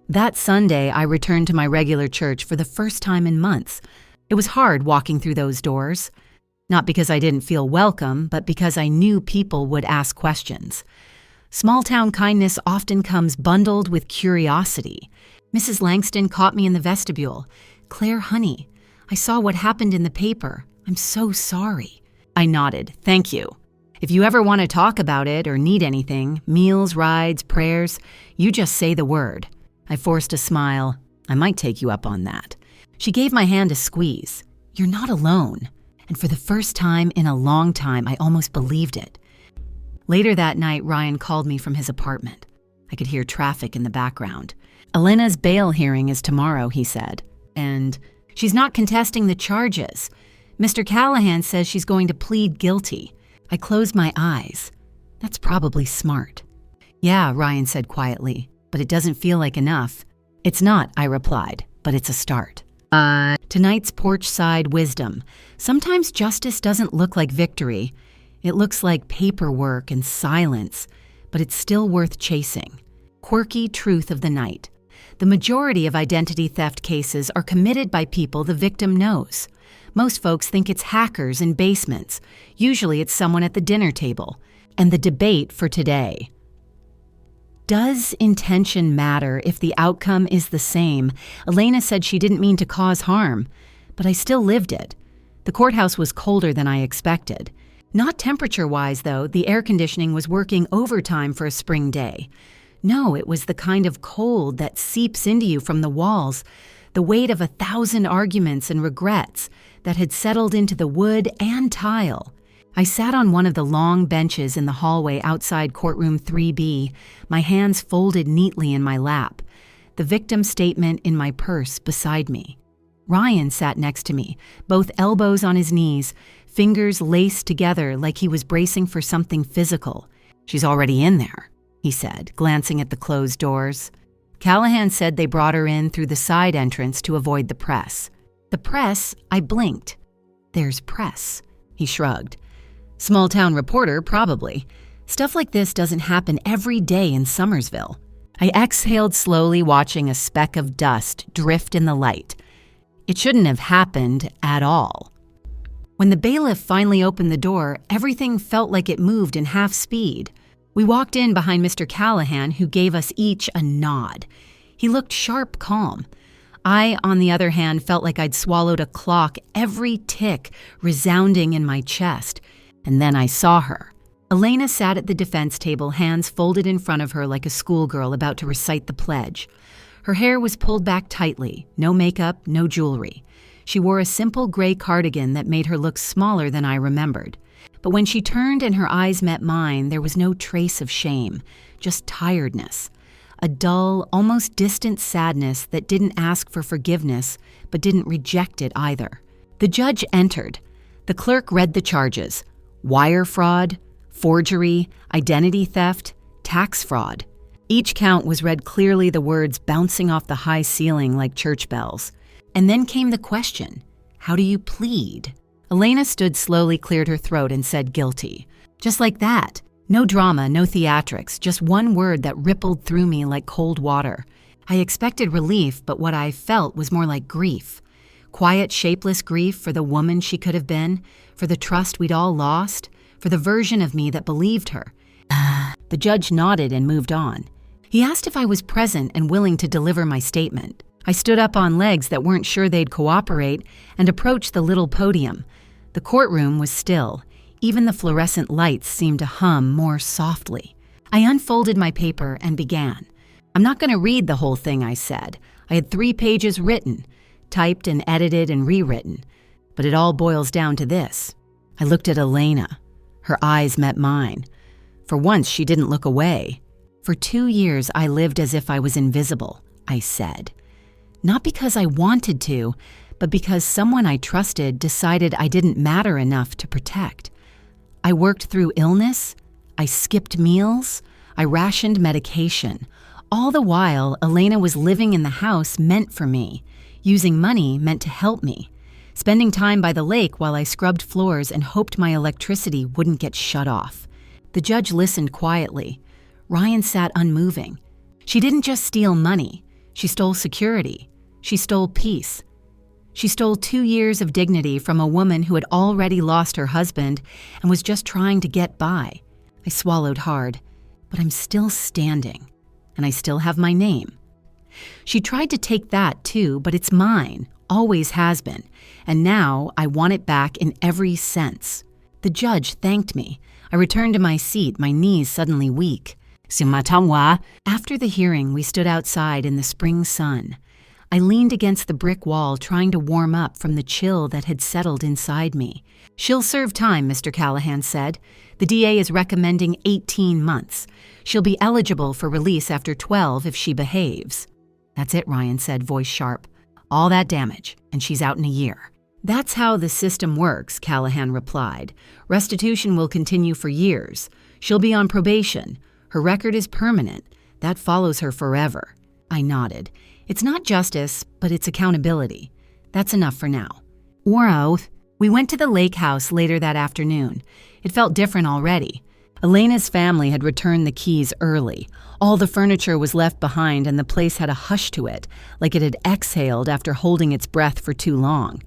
That Sunday, I returned to my regular church for the first time in months. It was hard walking through those doors. Not because I didn't feel welcome, but because I knew people would ask questions. Small-town kindness often comes bundled with curiosity. Mrs. Langston caught me in the vestibule. "Claire, honey, I saw what happened in the paper. I'm so sorry." I nodded. "Thank you. If you ever want to talk about it or need anything, meals, rides, prayers, you just say the word." I forced a smile. "I might take you up on that." She gave my hand a squeeze. "You're not alone." And for the first time in a long time, I almost believed it. Later that night, Ryan called me from his apartment. I could hear traffic in the background. "Elena's bail hearing is tomorrow," he said. "And she's not contesting the charges. Mr. Callahan says she's going to plead guilty." I closed my eyes. "That's probably smart." "Yeah," Ryan said quietly, "but it doesn't feel like enough." "It's not," I replied, "but it's a start." Tonight's porch-side wisdom. Sometimes justice doesn't look like victory. It looks like paperwork and silence, but it's still worth chasing. Quirky truth of the night. The majority of identity theft cases are committed by people the victim knows. Most folks think it's hackers in basements. Usually it's someone at the dinner table. And the debate for today. Does intention matter if the outcome is the same? Elena said she didn't mean to cause harm, but I still lived it. The courthouse was colder than I expected. Not temperature-wise, though. The air conditioning was working overtime for a spring day. No, it was the kind of cold that seeps into you from the walls, the weight of 1,000 arguments and regrets that had settled into the wood and tile. I sat on one of the long benches in the hallway outside courtroom 3B, my hands folded neatly in my lap, the victim statement in my purse beside me. Ryan sat next to me, both elbows on his knees, fingers laced together like he was bracing for something physical. "She's already in there," he said, glancing at the closed doors. Callahan said they brought her in through the side entrance to avoid the press. "The press?" I blinked. "There's press," he shrugged. "Small-town reporter, probably. Stuff like this doesn't happen every day in Summersville." I exhaled slowly, watching a speck of dust drift in the light. It shouldn't have happened at all. When the bailiff finally opened the door, everything felt like it moved in half speed. We walked in behind Mr. Callahan, who gave us each a nod. He looked sharp calm. I, on the other hand, felt like I'd swallowed a clock, every tick resounding in my chest. And then I saw her. Elena sat at the defense table, hands folded in front of her like a schoolgirl about to recite the pledge. Her hair was pulled back tightly, no makeup, no jewelry. She wore a simple gray cardigan that made her look smaller than I remembered. But when she turned and her eyes met mine, there was no trace of shame, just tiredness. A dull, almost distant sadness that didn't ask for forgiveness, but didn't reject it either. The judge entered. The clerk read the charges: wire fraud, forgery, identity theft, tax fraud. Each count was read clearly, the words bouncing off the high ceiling like church bells. And then came the question: how do you plead? Elena stood slowly, cleared her throat, and said guilty. Just like that. No drama, no theatrics, just one word that rippled through me like cold water. I expected relief, but what I felt was more like grief. Quiet, shapeless grief for the woman she could have been, for the trust we'd all lost, for the version of me that believed her. The judge nodded and moved on. He asked if I was present and willing to deliver my statement. I stood up on legs that weren't sure they'd cooperate and approached the little podium. The courtroom was still. Even the fluorescent lights seemed to hum more softly. I unfolded my paper and began. I'm not going to read the whole thing, I said. I had 3 pages written, typed and edited and rewritten. But it all boils down to this. I looked at Elena. Her eyes met mine. For once, she didn't look away. For 2 years, I lived as if I was invisible, I said. Not because I wanted to, but because someone I trusted decided I didn't matter enough to protect. I worked through illness, I skipped meals, I rationed medication. All the while, Elena was living in the house meant for me, using money meant to help me, spending time by the lake while I scrubbed floors and hoped my electricity wouldn't get shut off. The judge listened quietly. Ryan sat unmoving. She didn't just steal money. She stole security. She stole peace. She stole 2 years of dignity from a woman who had already lost her husband and was just trying to get by. I swallowed hard, but I'm still standing, and I still have my name. She tried to take that too, but it's mine, always has been, and now I want it back in every sense. The judge thanked me. I returned to my seat, my knees suddenly weak. After the hearing, we stood outside in the spring sun. I leaned against the brick wall, trying to warm up from the chill that had settled inside me. She'll serve time, Mr. Callahan said. The DA is recommending 18 months. She'll be eligible for release after 12 if she behaves. That's it, Ryan said, voice sharp. All that damage, and she's out in a year. That's how the system works, Callahan replied. Restitution will continue for years. She'll be on probation. Her record is permanent. That follows her forever. I nodded. It's not justice, but it's accountability. That's enough for now. Wow. We went to the lake house later that afternoon. It felt different already. Elena's family had returned the keys early. All the furniture was left behind and the place had a hush to it, like it had exhaled after holding its breath for too long.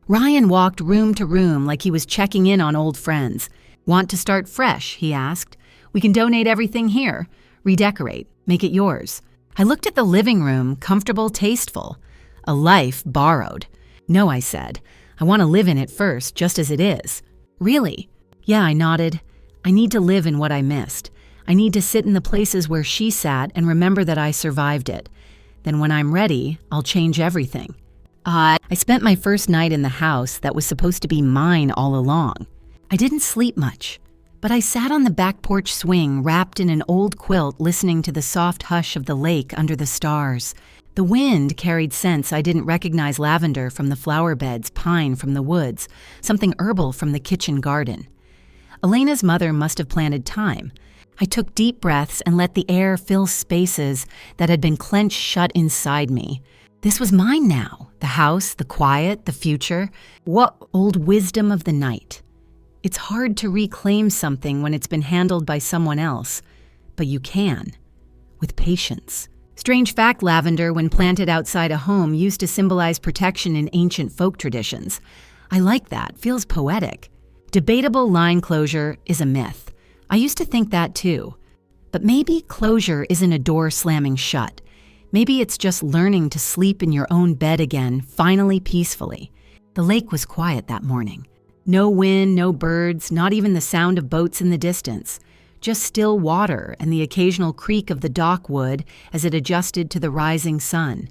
Ryan walked room to room like he was checking in on old friends. Want to start fresh, he asked. We can donate everything here. Redecorate. Make it yours. I looked at the living room, comfortable, tasteful. A life borrowed. No, I said. I want to live in it first, just as it is. Really? Yeah, I nodded. I need to live in what I missed. I need to sit in the places where she sat and remember that I survived it. Then when I'm ready, I'll change everything. I spent my first night in the house that was supposed to be mine all along. I didn't sleep much, but I sat on the back porch swing wrapped in an old quilt listening to the soft hush of the lake under the stars. The wind carried scents I didn't recognize: lavender from the flower beds, pine from the woods, something herbal from the kitchen garden. Elena's mother must have planted thyme. I took deep breaths and let the air fill spaces that had been clenched shut inside me. This was mine now, the house, the quiet, the future. What old wisdom of the night. It's hard to reclaim something when it's been handled by someone else, but you can, with patience. Strange fact, lavender, when planted outside a home, used to symbolize protection in ancient folk traditions. I like that, feels poetic. Debatable line closure is a myth. I used to think that too. But maybe closure isn't a door slamming shut. Maybe it's just learning to sleep in your own bed again, finally peacefully. The lake was quiet that morning. No wind, no birds, not even the sound of boats in the distance. Just still water and the occasional creak of the dock wood as it adjusted to the rising sun.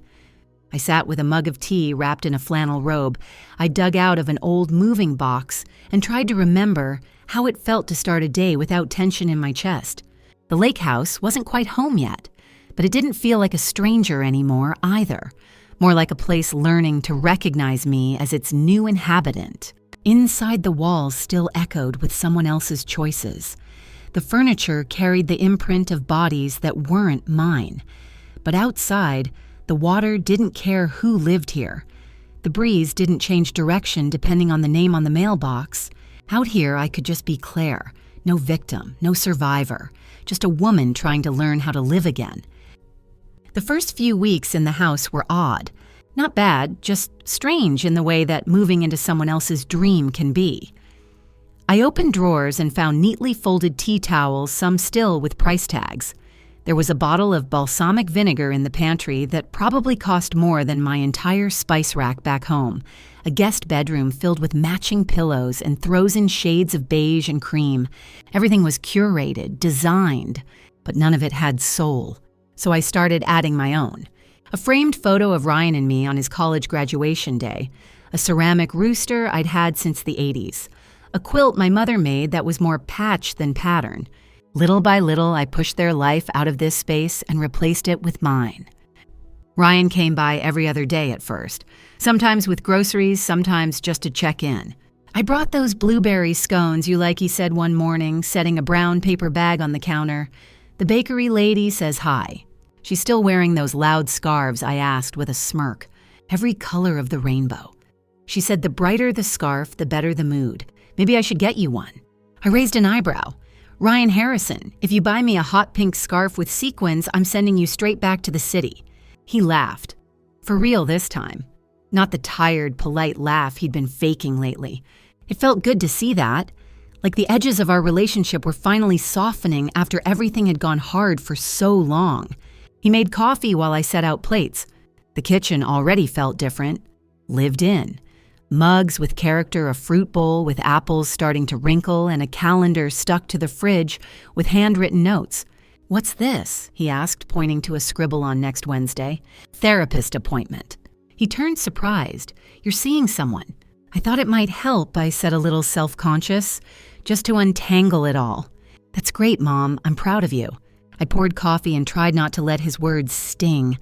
I sat with a mug of tea wrapped in a flannel robe I dug out of an old moving box and tried to remember how it felt to start a day without tension in my chest. The lake house wasn't quite home yet, but it didn't feel like a stranger anymore either, more like a place learning to recognize me as its new inhabitant. Inside the walls still echoed with someone else's choices. The furniture carried the imprint of bodies that weren't mine. But outside, the water didn't care who lived here. The breeze didn't change direction depending on the name on the mailbox. Out here, I could just be Claire. No victim, no survivor. Just a woman trying to learn how to live again. The first few weeks in the house were odd. Not bad, just strange in the way that moving into someone else's dream can be. I opened drawers and found neatly folded tea towels, some still with price tags. There was a bottle of balsamic vinegar in the pantry that probably cost more than my entire spice rack back home, a guest bedroom filled with matching pillows and throws in shades of beige and cream. Everything was curated, designed, but none of it had soul. So I started adding my own. A framed photo of Ryan and me on his college graduation day, a ceramic rooster I'd had since the 80s, a quilt my mother made that was more patch than pattern. Little by little, I pushed their life out of this space and replaced it with mine. Ryan came by every other day at first, sometimes with groceries, sometimes just to check in. "I brought those blueberry scones you like," he said one morning, setting a brown paper bag on the counter. "The bakery lady says hi." "She's still wearing those loud scarves?" I asked with a smirk. "Every color of the rainbow." She said, "The brighter the scarf, the better the mood. Maybe I should get you one." I raised an eyebrow. "Ryan Harrison, if you buy me a hot pink scarf with sequins, I'm sending you straight back to the city." He laughed. For real this time. Not the tired, polite laugh he'd been faking lately. It felt good to see that. Like the edges of our relationship were finally softening after everything had gone hard for so long. He made coffee while I set out plates. The kitchen already felt different. Lived in. Mugs with character, a fruit bowl with apples starting to wrinkle, and a calendar stuck to the fridge with handwritten notes. "What's this?" he asked, pointing to a scribble on next Wednesday. "Therapist appointment." He turned surprised. "You're seeing someone." I thought it might help, I said, a little self-conscious, just to untangle it all. "That's great, Mom. I'm proud of you." I poured coffee and tried not to let his words sting.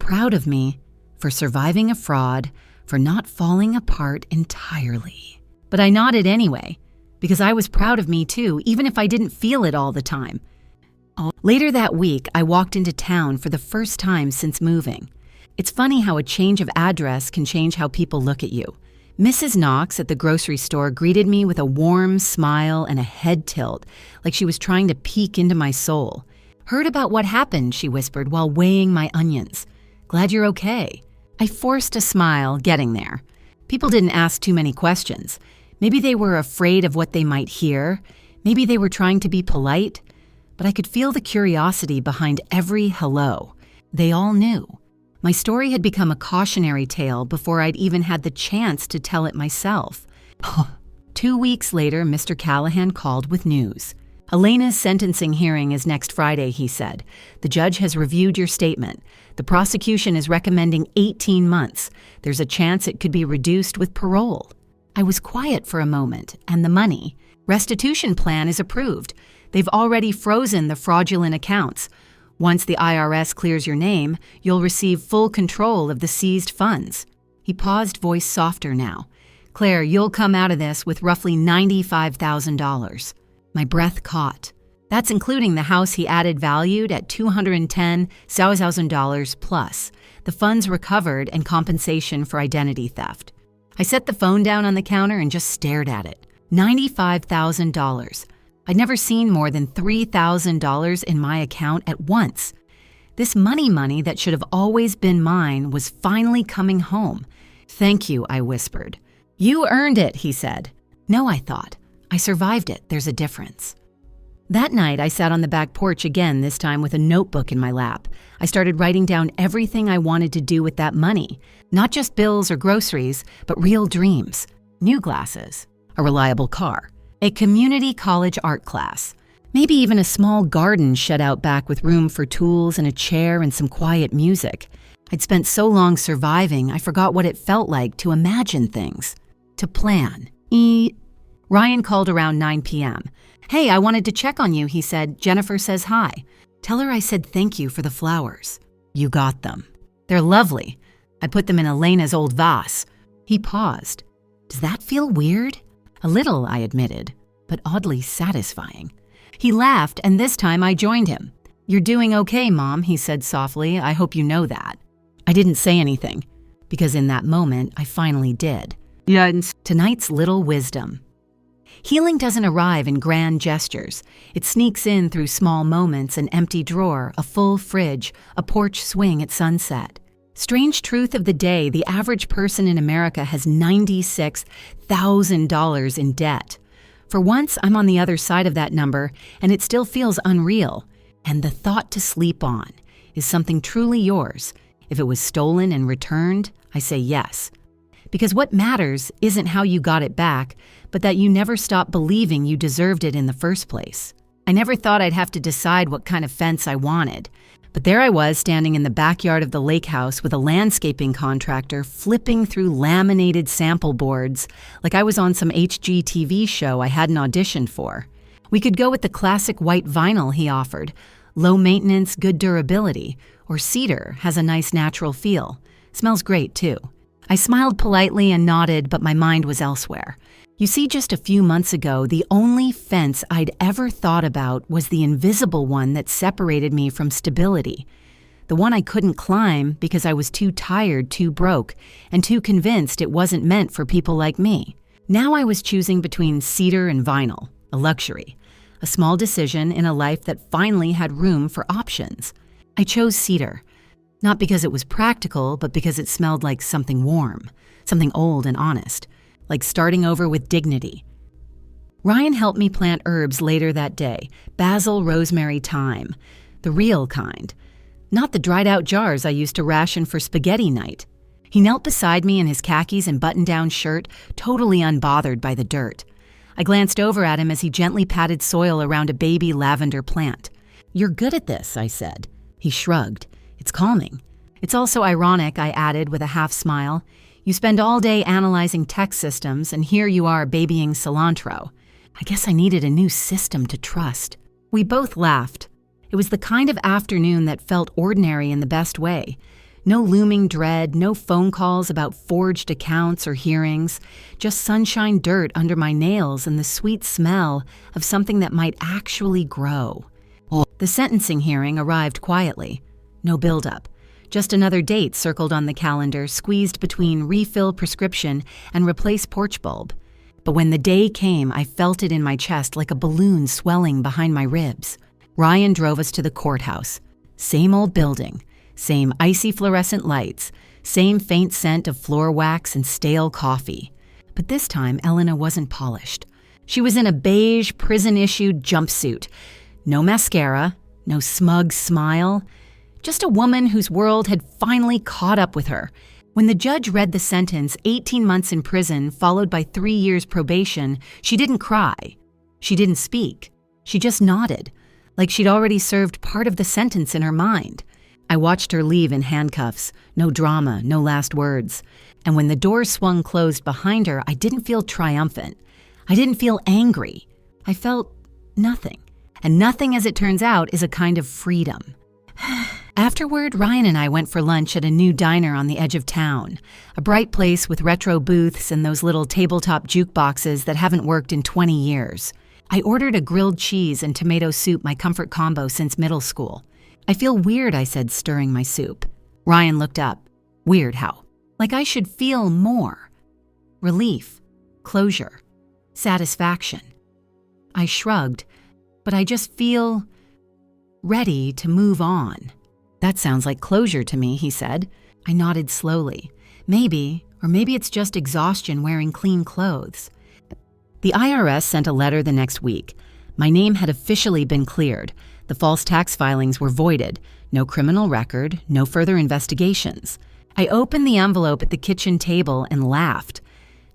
Proud of me for surviving a fraud, for not falling apart entirely. But I nodded anyway, because I was proud of me too, even if I didn't feel it all the time. Later that week, I walked into town for the first time since moving. It's funny how a change of address can change how people look at you. Mrs. Knox at the grocery store greeted me with a warm smile and a head tilt, like she was trying to peek into my soul. "Heard about what happened," she whispered while weighing my onions. "Glad you're okay." I forced a smile getting there. People didn't ask too many questions. Maybe they were afraid of what they might hear. Maybe they were trying to be polite. But I could feel the curiosity behind every hello. They all knew. My story had become a cautionary tale before I'd even had the chance to tell it myself. 2 weeks later, Mr. Callahan called with news. "Elena's sentencing hearing is next Friday," he said. "The judge has reviewed your statement. The prosecution is recommending 18 months. There's a chance it could be reduced with parole." I was quiet for a moment, and the money. Restitution plan is approved. They've already frozen the fraudulent accounts. Once the IRS clears your name, you'll receive full control of the seized funds. He paused, voice softer now. "Claire, you'll come out of this with roughly $95,000. My breath caught. That's including the house he added valued at $210,000 plus, the funds recovered and compensation for identity theft. I set the phone down on the counter and just stared at it. $95,000. I'd never seen more than $3,000 in my account at once. This money that should have always been mine was finally coming home. "Thank you," I whispered. "You earned it," he said. "No," I thought. "I survived it. There's a difference." That night, I sat on the back porch again, this time with a notebook in my lap. I started writing down everything I wanted to do with that money. Not just bills or groceries, but real dreams. New glasses. a reliable car, a community college art class, maybe even a small garden shed out back with room for tools and a chair and some quiet music. I'd spent so long surviving, I forgot what it felt like to imagine things, to plan. Ryan called around 9 p.m. "Hey, I wanted to check on you," he said. "Jennifer says hi. Tell her I said thank you for the flowers." "You got them. They're lovely. I put them in Elena's old vase." He paused. "Does that feel weird?" "A little," I admitted, "but oddly satisfying." He laughed, and this time I joined him. "You're doing okay, Mom," he said softly. "I hope you know that." I didn't say anything, because in that moment, I finally did. Tonight's little wisdom. Healing doesn't arrive in grand gestures. It sneaks in through small moments: an empty drawer, a full fridge, a porch swing at sunset. Strange truth of the day, the average person in America has $96,000 in debt. For once, I'm on the other side of that number, and it still feels unreal. And the thought to sleep on is something truly yours. If it was stolen and returned, I say yes. Because what matters isn't how you got it back, but that you never stopped believing you deserved it in the first place. I never thought I'd have to decide what kind of fence I wanted. But there I was, standing in the backyard of the lake house with a landscaping contractor flipping through laminated sample boards like I was on some HGTV show I hadn't auditioned for. We could go with the classic white vinyl he offered. Low maintenance, good durability. Or cedar, has a nice natural feel. Smells great, too. I smiled politely and nodded, but my mind was elsewhere. You see, just a few months ago, the only fence I'd ever thought about was the invisible one that separated me from stability. The one I couldn't climb because I was too tired, too broke, and too convinced it wasn't meant for people like me. Now I was choosing between cedar and vinyl, a luxury. A small decision in a life that finally had room for options. I chose cedar. Not because it was practical, but because it smelled like something warm, something old and honest, like starting over with dignity. Ryan helped me plant herbs later that day: basil, rosemary, thyme. The real kind. Not the dried-out jars I used to ration for spaghetti night. He knelt beside me in his khakis and button-down shirt, totally unbothered by the dirt. I glanced over at him as he gently patted soil around a baby lavender plant. "You're good at this," I said. He shrugged. "It's calming." "It's also ironic," I added with a half smile. "You spend all day analyzing tech systems, and here you are babying cilantro. I guess I needed a new system to trust." We both laughed. It was the kind of afternoon that felt ordinary in the best way. No looming dread, no phone calls about forged accounts or hearings, just sunshine, dirt under my nails, and the sweet smell of something that might actually grow. The sentencing hearing arrived quietly. No buildup. Just another date circled on the calendar, squeezed between refill prescription and replace porch bulb. But when the day came, I felt it in my chest like a balloon swelling behind my ribs. Ryan drove us to the courthouse. Same old building. Same icy fluorescent lights. Same faint scent of floor wax and stale coffee. But this time, Elena wasn't polished. She was in a beige, prison-issued jumpsuit. No mascara, no smug smile, just a woman whose world had finally caught up with her. When the judge read the sentence, 18 months in prison followed by 3 years probation, she didn't cry. She didn't speak. She just nodded, like she'd already served part of the sentence in her mind. I watched her leave in handcuffs, no drama, no last words. And when the door swung closed behind her, I didn't feel triumphant. I didn't feel angry. I felt nothing. And nothing, as it turns out, is a kind of freedom. Afterward, Ryan and I went for lunch at a new diner on the edge of town, a bright place with retro booths and those little tabletop jukeboxes that haven't worked in 20 years. I ordered a grilled cheese and tomato soup, my comfort combo since middle school. "I feel weird," I said, stirring my soup. Ryan looked up. "Weird how?" "Like I should feel more. Relief, closure, satisfaction." I shrugged. "But I just feel ready to move on." "That sounds like closure to me," he said. I nodded slowly. Maybe it's just exhaustion wearing clean clothes. The IRS sent a letter the next week. My name had officially been cleared. The false tax filings were voided. No criminal record, no further investigations. I opened the envelope at the kitchen table and laughed.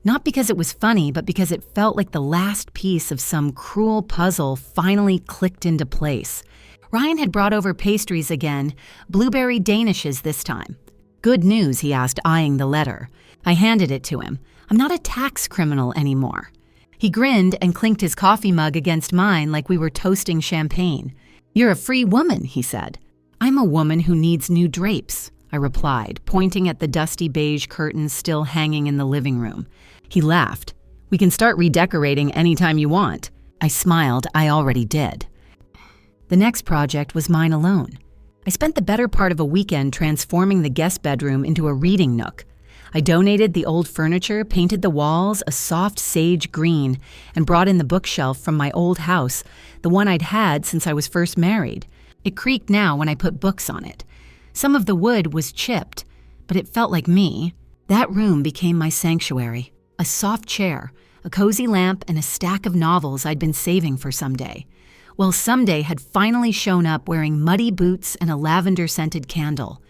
Not because it was funny, but because it felt like the last piece of some cruel puzzle finally clicked into place. Ryan had brought over pastries again, blueberry danishes this time. "Good news," he asked, eyeing the letter. I handed it to him. "I'm not a tax criminal anymore." He grinned and clinked his coffee mug against mine like we were toasting champagne. "You're a free woman," he said. "I'm a woman who needs new drapes," I replied, pointing at the dusty beige curtains still hanging in the living room. He laughed. "We can start redecorating anytime you want." I smiled. I already did. The next project was mine alone. I spent the better part of a weekend transforming the guest bedroom into a reading nook. I donated the old furniture, painted the walls a soft sage green, and brought in the bookshelf from my old house, the one I'd had since I was first married. It creaked now when I put books on it. Some of the wood was chipped, but it felt like me. That room became my sanctuary. A soft chair, a cozy lamp, and a stack of novels I'd been saving for someday. Well, someday had finally shown up wearing muddy boots and a lavender-scented candle.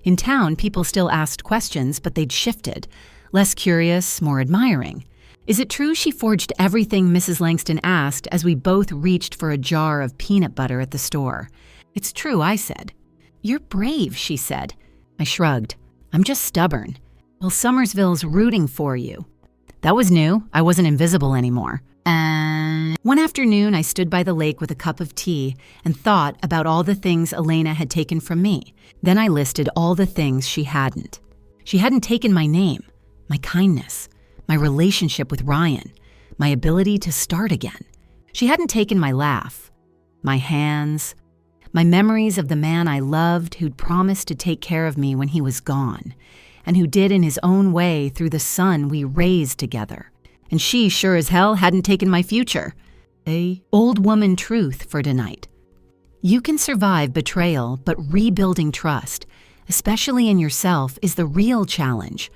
In town, people still asked questions, but they'd shifted. Less curious, more admiring. Is it true she forged everything Mrs. Langston asked as we both reached for a jar of peanut butter at the store? "It's true," I said. "You're brave," she said. I shrugged. "I'm just stubborn." "Well, Summersville's rooting for you." That was new. I wasn't invisible anymore. One afternoon, I stood by the lake with a cup of tea and thought about all the things Elena had taken from me. Then I listed all the things she hadn't. She hadn't taken my name, my kindness, my relationship with Ryan, my ability to start again. She hadn't taken my laugh, my hands, my memories of the man I loved who'd promised to take care of me when he was gone, and who did in his own way through the son we raised together. And she sure as hell hadn't taken my future. Old woman truth for tonight. You can survive betrayal, but rebuilding trust, especially in yourself, is the real challenge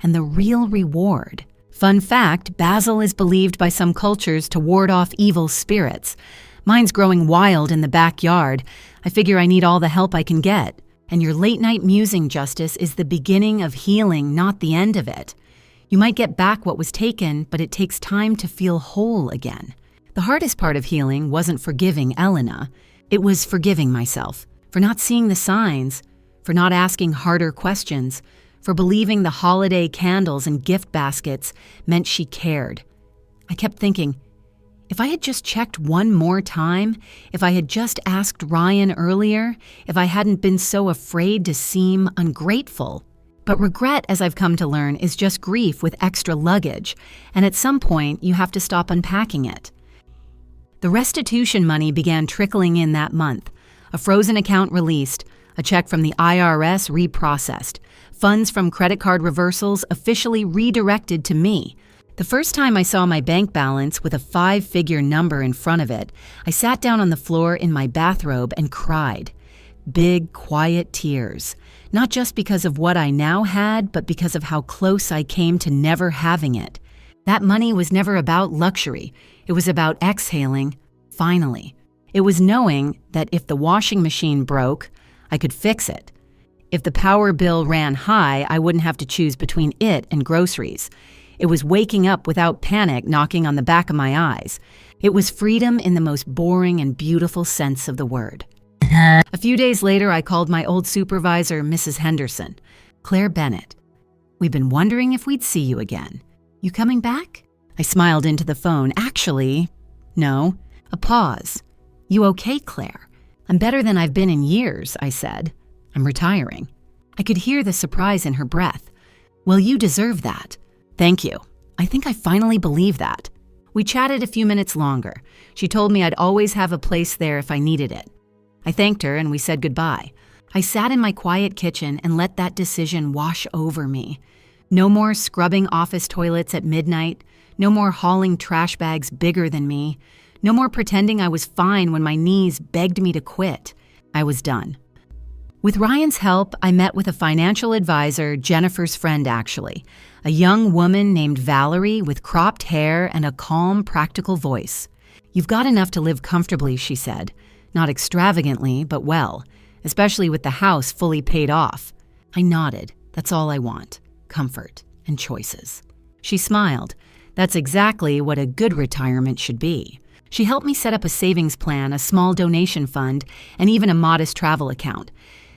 and the real reward. Fun fact, basil is believed by some cultures to ward off evil spirits. Mine's growing wild in the backyard. I figure I need all the help I can get. And your late-night musing, Justice, is the beginning of healing, not the end of it. You might get back what was taken, but it takes time to feel whole again. The hardest part of healing wasn't forgiving Elena. It was forgiving myself for not seeing the signs, for not asking harder questions, for believing the holiday candles and gift baskets meant she cared. I kept thinking, if I had just checked one more time, if I had just asked Ryan earlier, if I hadn't been so afraid to seem ungrateful. But regret, as I've come to learn, is just grief with extra luggage, and at some point you have to stop unpacking it. The restitution money began trickling in that month. A frozen account released, a check from the IRS reprocessed, funds from credit card reversals officially redirected to me. The first time I saw my bank balance with a 5-figure number in front of it, I sat down on the floor in my bathrobe and cried. Big, quiet tears. Not just because of what I now had, but because of how close I came to never having it. That money was never about luxury. It was about exhaling, finally. It was knowing that if the washing machine broke, I could fix it. If the power bill ran high, I wouldn't have to choose between it and groceries. It was waking up without panic knocking on the back of my eyes. It was freedom in the most boring and beautiful sense of the word. A few days later, I called my old supervisor, Mrs. Henderson, Claire Bennett. "We've been wondering if we'd see you again. You coming back?" I smiled into the phone. "Actually, no." A pause. "You okay, Claire?" "I'm better than I've been in years," I said. "I'm retiring." I could hear the surprise in her breath. "Well, you deserve that." "Thank you. I think I finally believe that." We chatted a few minutes longer. She told me I'd always have a place there if I needed it. I thanked her and we said goodbye. I sat in my quiet kitchen and let that decision wash over me. No more scrubbing office toilets at midnight. No more hauling trash bags bigger than me. No more pretending I was fine when my knees begged me to quit. I was done. With Ryan's help, I met with a financial advisor, Jennifer's friend actually, a young woman named Valerie with cropped hair and a calm, practical voice. "You've got enough to live comfortably," she said. Not extravagantly, but well, especially with the house fully paid off. I nodded. That's all I want. Comfort and choices. She smiled. That's exactly what a good retirement should be. She helped me set up a savings plan, a small donation fund, and even a modest travel account.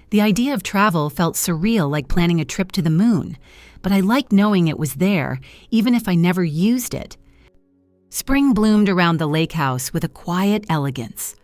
The idea of travel felt surreal, like planning a trip to the moon, but I liked knowing it was there, even if I never used it. Spring bloomed around the lake house with a quiet elegance.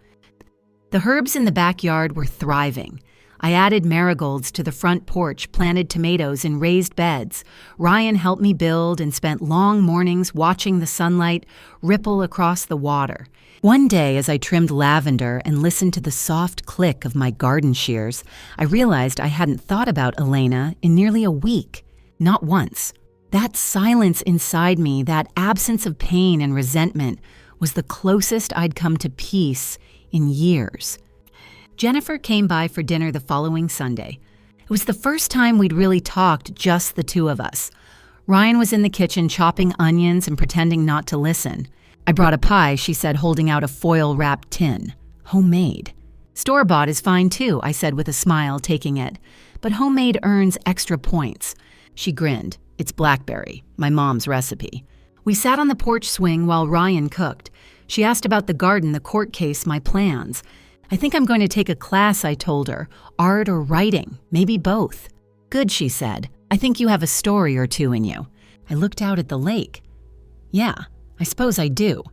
The herbs in the backyard were thriving. I added marigolds to the front porch, planted tomatoes in raised beds. Ryan helped me build and spent long mornings watching the sunlight ripple across the water. One day, as I trimmed lavender and listened to the soft click of my garden shears, I realized I hadn't thought about Elena in nearly a week. Not once. That silence inside me, that absence of pain and resentment, was the closest I'd come to peace in years. Jennifer came by for dinner the following Sunday. It was the first time we'd really talked, just the two of us. Ryan was in the kitchen chopping onions and pretending not to listen. I brought a pie, she said, holding out a foil-wrapped tin. Homemade. Store-bought is fine too, I said with a smile, taking it. But homemade earns extra points. She grinned. It's blackberry, my mom's recipe. We sat on the porch swing while Ryan cooked. She asked about the garden, the court case, my plans. I think I'm going to take a class, I told her. Art or writing, maybe both. Good, she said. I think you have a story or two in you. I looked out at the lake. Yeah, I suppose I do.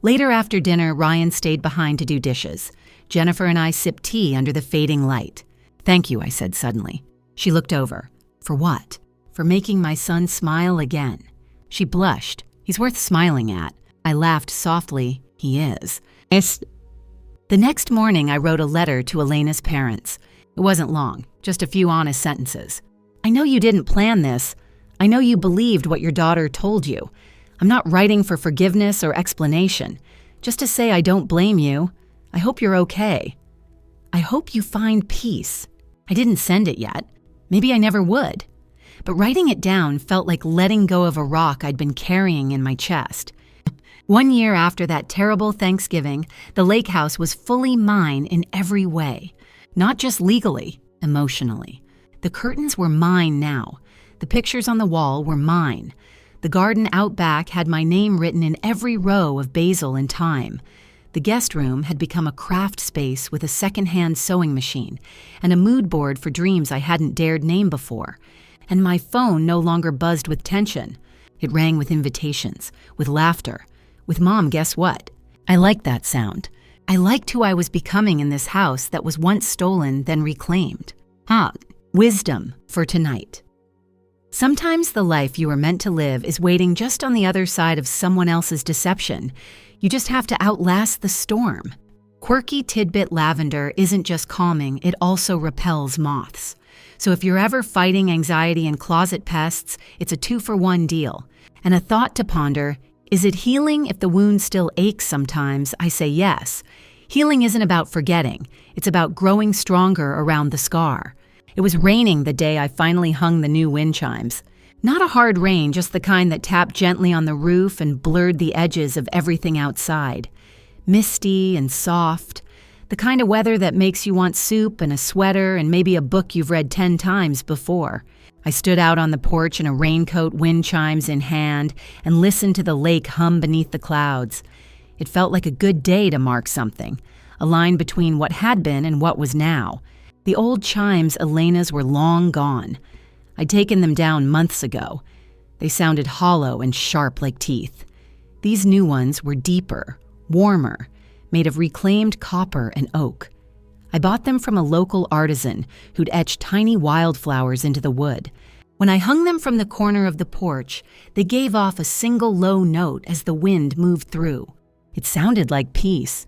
Later after dinner, Ryan stayed behind to do dishes. Jennifer and I sipped tea under the fading light. Thank you, I said suddenly. She looked over. For what? For making my son smile again. She blushed. He's worth smiling at. I laughed softly. He is. The next morning, I wrote a letter to Elena's parents. It wasn't long, just a few honest sentences. I know you didn't plan this. I know you believed what your daughter told you. I'm not writing for forgiveness or explanation, just to say I don't blame you. I hope you're okay. I hope you find peace. I didn't send it yet. Maybe I never would. But writing it down felt like letting go of a rock I'd been carrying in my chest. 1 year after that terrible Thanksgiving, the lake house was fully mine in every way. Not just legally, emotionally. The curtains were mine now. The pictures on the wall were mine. The garden out back had my name written in every row of basil and thyme. The guest room had become a craft space with a second-hand sewing machine and a mood board for dreams I hadn't dared name before. And my phone no longer buzzed with tension. It rang with invitations, with laughter. With Mom, guess what? I liked that sound. I liked who I was becoming in this house that was once stolen, then reclaimed. Wisdom for tonight. Sometimes the life you were meant to live is waiting just on the other side of someone else's deception. You just have to outlast the storm. Quirky tidbit lavender isn't just calming, it also repels moths. So if you're ever fighting anxiety and closet pests, it's a 2-for-1 deal. And a thought to ponder: is it healing if the wound still aches sometimes? I say yes. Healing isn't about forgetting. It's about growing stronger around the scar. It was raining the day I finally hung the new wind chimes. Not a hard rain, just the kind that tapped gently on the roof and blurred the edges of everything outside. Misty and soft. The kind of weather that makes you want soup and a sweater and maybe a book you've read 10 times before. I stood out on the porch in a raincoat, wind chimes in hand, and listened to the lake hum beneath the clouds. It felt like a good day to mark something, a line between what had been and what was now. The old chimes, Elena's, were long gone. I'd taken them down months ago. They sounded hollow and sharp like teeth. These new ones were deeper, warmer, made of reclaimed copper and oak. I bought them from a local artisan who'd etched tiny wildflowers into the wood. When I hung them from the corner of the porch, they gave off a single low note as the wind moved through. It sounded like peace.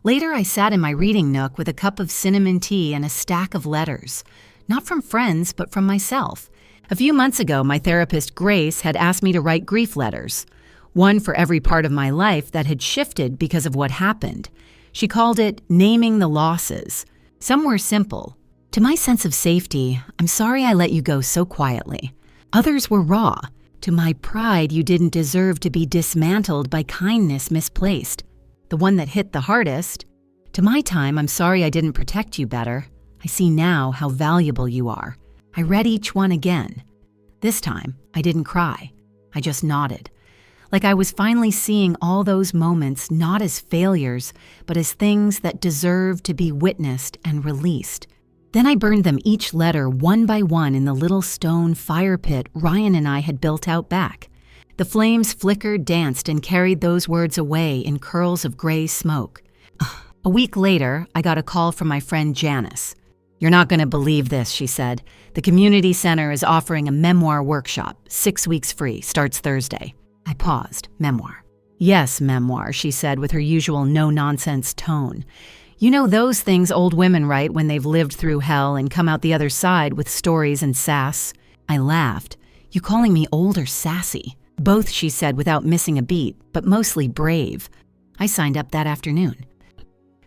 Later, I sat in my reading nook with a cup of cinnamon tea and a stack of letters. Not from friends, but from myself. A few months ago, my therapist, Grace, had asked me to write grief letters. One for every part of my life that had shifted because of what happened. She called it naming the losses. Some were simple. To my sense of safety, I'm sorry I let you go so quietly. Others were raw. To my pride, you didn't deserve to be dismantled by kindness misplaced. The one that hit the hardest. To my time, I'm sorry I didn't protect you better. I see now how valuable you are. I read each one again. This time, I didn't cry. I just nodded. Like I was finally seeing all those moments not as failures, but as things that deserved to be witnessed and released. Then I burned them each letter one by one in the little stone fire pit Ryan and I had built out back. The flames flickered, danced, and carried those words away in curls of gray smoke. A week later, I got a call from my friend Janice. "You're not going to believe this," she said. "The community center is offering a memoir workshop, 6 weeks free, starts Thursday." I paused. Memoir. "Yes, memoir," she said with her usual no-nonsense tone. "You know those things old women write when they've lived through hell and come out the other side with stories and sass." I laughed. "You calling me old or sassy?" "Both," she said without missing a beat, "but mostly brave." I signed up that afternoon.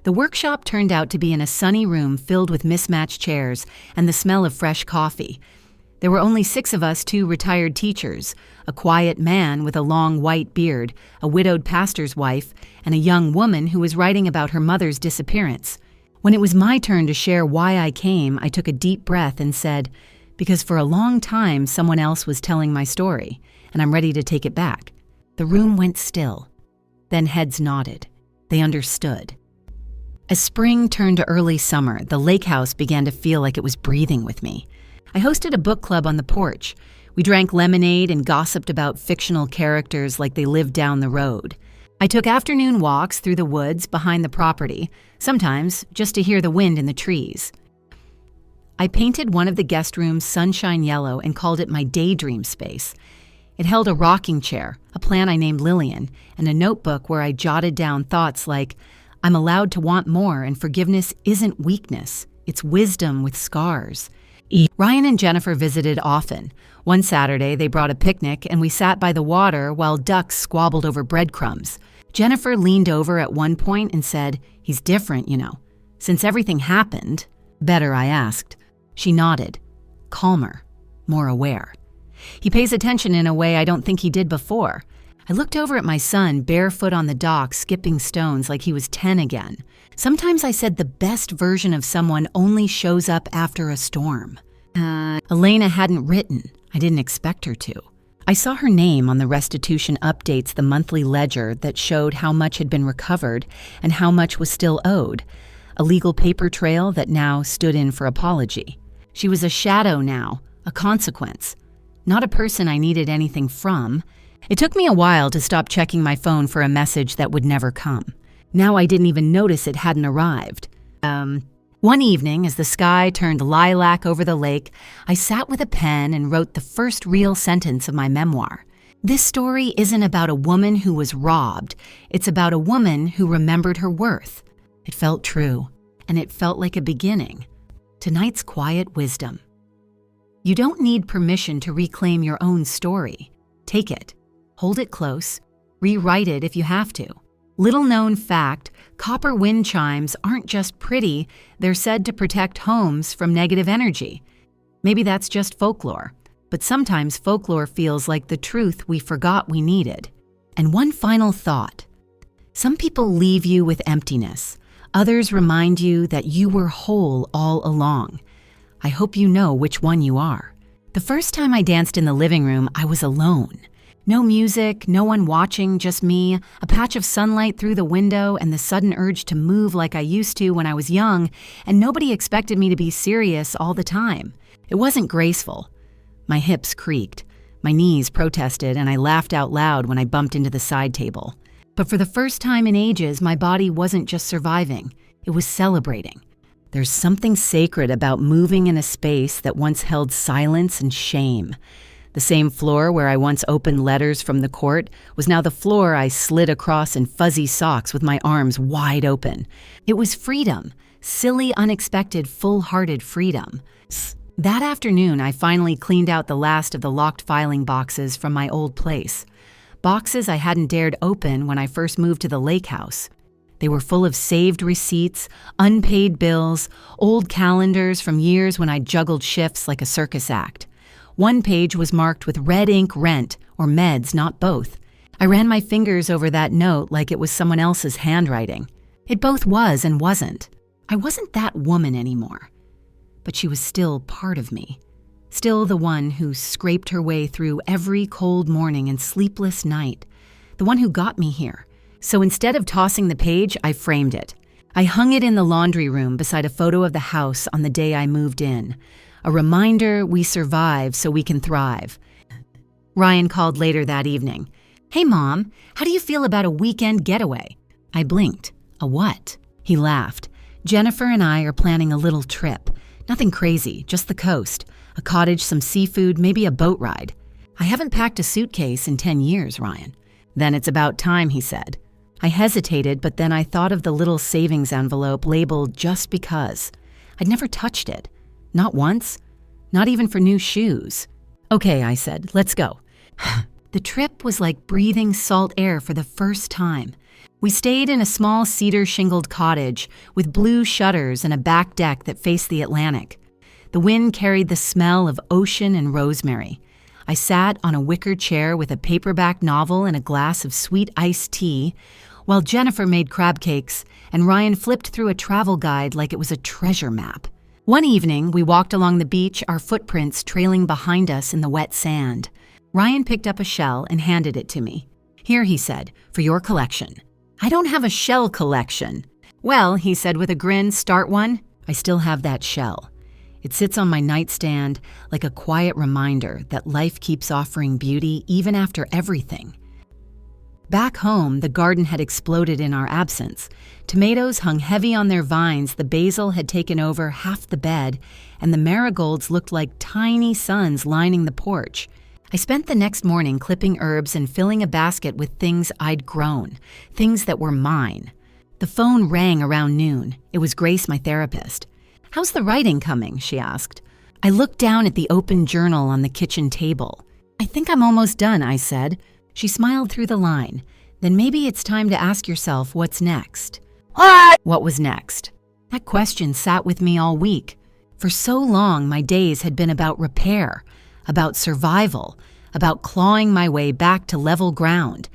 The workshop turned out to be in a sunny room filled with mismatched chairs and the smell of fresh coffee. There were only 6 of us, 2 retired teachers, a quiet man with a long white beard, a widowed pastor's wife, and a young woman who was writing about her mother's disappearance. When it was my turn to share why I came, I took a deep breath and said, "Because for a long time someone else was telling my story, and I'm ready to take it back." The room went still. Then heads nodded. They understood. As spring turned to early summer, the lake house began to feel like it was breathing with me. I hosted a book club on the porch. We drank lemonade and gossiped about fictional characters like they lived down the road. I took afternoon walks through the woods behind the property, sometimes just to hear the wind in the trees. I painted one of the guest rooms sunshine yellow and called it my daydream space. It held a rocking chair, a plant I named Lillian, and a notebook where I jotted down thoughts like, "I'm allowed to want more, and forgiveness isn't weakness. It's wisdom with scars." Ryan and Jennifer visited often. One Saturday, they brought a picnic, and we sat by the water while ducks squabbled over breadcrumbs. Jennifer leaned over at one point and said, "He's different, you know. Since everything happened." "Better?" I asked. She nodded. "Calmer. More aware. He pays attention in a way I don't think he did before." I looked over at my son, barefoot on the dock, skipping stones like he was 10 again. Sometimes I said the best version of someone only shows up after a storm. Elena hadn't written. I didn't expect her to. I saw her name on the restitution updates, the monthly ledger that showed how much had been recovered and how much was still owed, a legal paper trail that now stood in for apology. She was a shadow now, a consequence, not a person I needed anything from. It took me a while to stop checking my phone for a message that would never come. Now I didn't even notice it hadn't arrived. One evening, as the sky turned lilac over the lake, I sat with a pen and wrote the first real sentence of my memoir. This story isn't about a woman who was robbed. It's about a woman who remembered her worth. It felt true, and it felt like a beginning. Tonight's quiet wisdom. You don't need permission to reclaim your own story. Take it. Hold it close. Rewrite it if you have to. Little known fact, copper wind chimes aren't just pretty, they're said to protect homes from negative energy. Maybe that's just folklore, but sometimes folklore feels like the truth we forgot we needed. And one final thought. Some people leave you with emptiness. Others remind you that you were whole all along. I hope you know which one you are. The first time I danced in the living room, I was alone. No music, no one watching, just me, a patch of sunlight through the window, and the sudden urge to move like I used to when I was young, and nobody expected me to be serious all the time. It wasn't graceful. My hips creaked, my knees protested, and I laughed out loud when I bumped into the side table. But for the first time in ages, my body wasn't just surviving, it was celebrating. There's something sacred about moving in a space that once held silence and shame. The same floor where I once opened letters from the court was now the floor I slid across in fuzzy socks with my arms wide open. It was freedom, silly, unexpected, full-hearted freedom. That afternoon, I finally cleaned out the last of the locked filing boxes from my old place. Boxes I hadn't dared open when I first moved to the lake house. They were full of saved receipts, unpaid bills, old calendars from years when I juggled shifts like a circus act. One page was marked with red ink rent, or meds, not both. I ran my fingers over that note like it was someone else's handwriting. It both was and wasn't. I wasn't that woman anymore. But she was still part of me. Still the one who scraped her way through every cold morning and sleepless night. The one who got me here. So instead of tossing the page, I framed it. I hung it in the laundry room beside a photo of the house on the day I moved in. A reminder we survive so we can thrive. Ryan called later that evening. "Hey, Mom, how do you feel about a weekend getaway?" I blinked. "A what?" He laughed. "Jennifer and I are planning a little trip. Nothing crazy, just the coast. A cottage, some seafood, maybe a boat ride." "I haven't packed a suitcase in 10 years, Ryan." "Then it's about time," he said. I hesitated, but then I thought of the little savings envelope labeled "just because." I'd never touched it. Not once. Not even for new shoes. "Okay," I said, "let's go." The trip was like breathing salt air for the first time. We stayed in a small cedar-shingled cottage with blue shutters and a back deck that faced the Atlantic. The wind carried the smell of ocean and rosemary. I sat on a wicker chair with a paperback novel and a glass of sweet iced tea, while Jennifer made crab cakes and Ryan flipped through a travel guide like it was a treasure map. One evening, we walked along the beach, our footprints trailing behind us in the wet sand. Ryan picked up a shell and handed it to me. "Here," he said, "for your collection." "I don't have a shell collection." "Well," he said with a grin, "start one." I still have that shell. It sits on my nightstand like a quiet reminder that life keeps offering beauty even after everything. Back home, the garden had exploded in our absence. Tomatoes hung heavy on their vines, the basil had taken over half the bed, and the marigolds looked like tiny suns lining the porch. I spent the next morning clipping herbs and filling a basket with things I'd grown, things that were mine. The phone rang around noon. It was Grace, my therapist. "How's the writing coming?" she asked. I looked down at the open journal on the kitchen table. "I think I'm almost done," I said. She smiled through the line. "Then maybe it's time to ask yourself what's next." What was next? That question sat with me all week. For so long, my days had been about repair, about survival, about clawing my way back to level ground.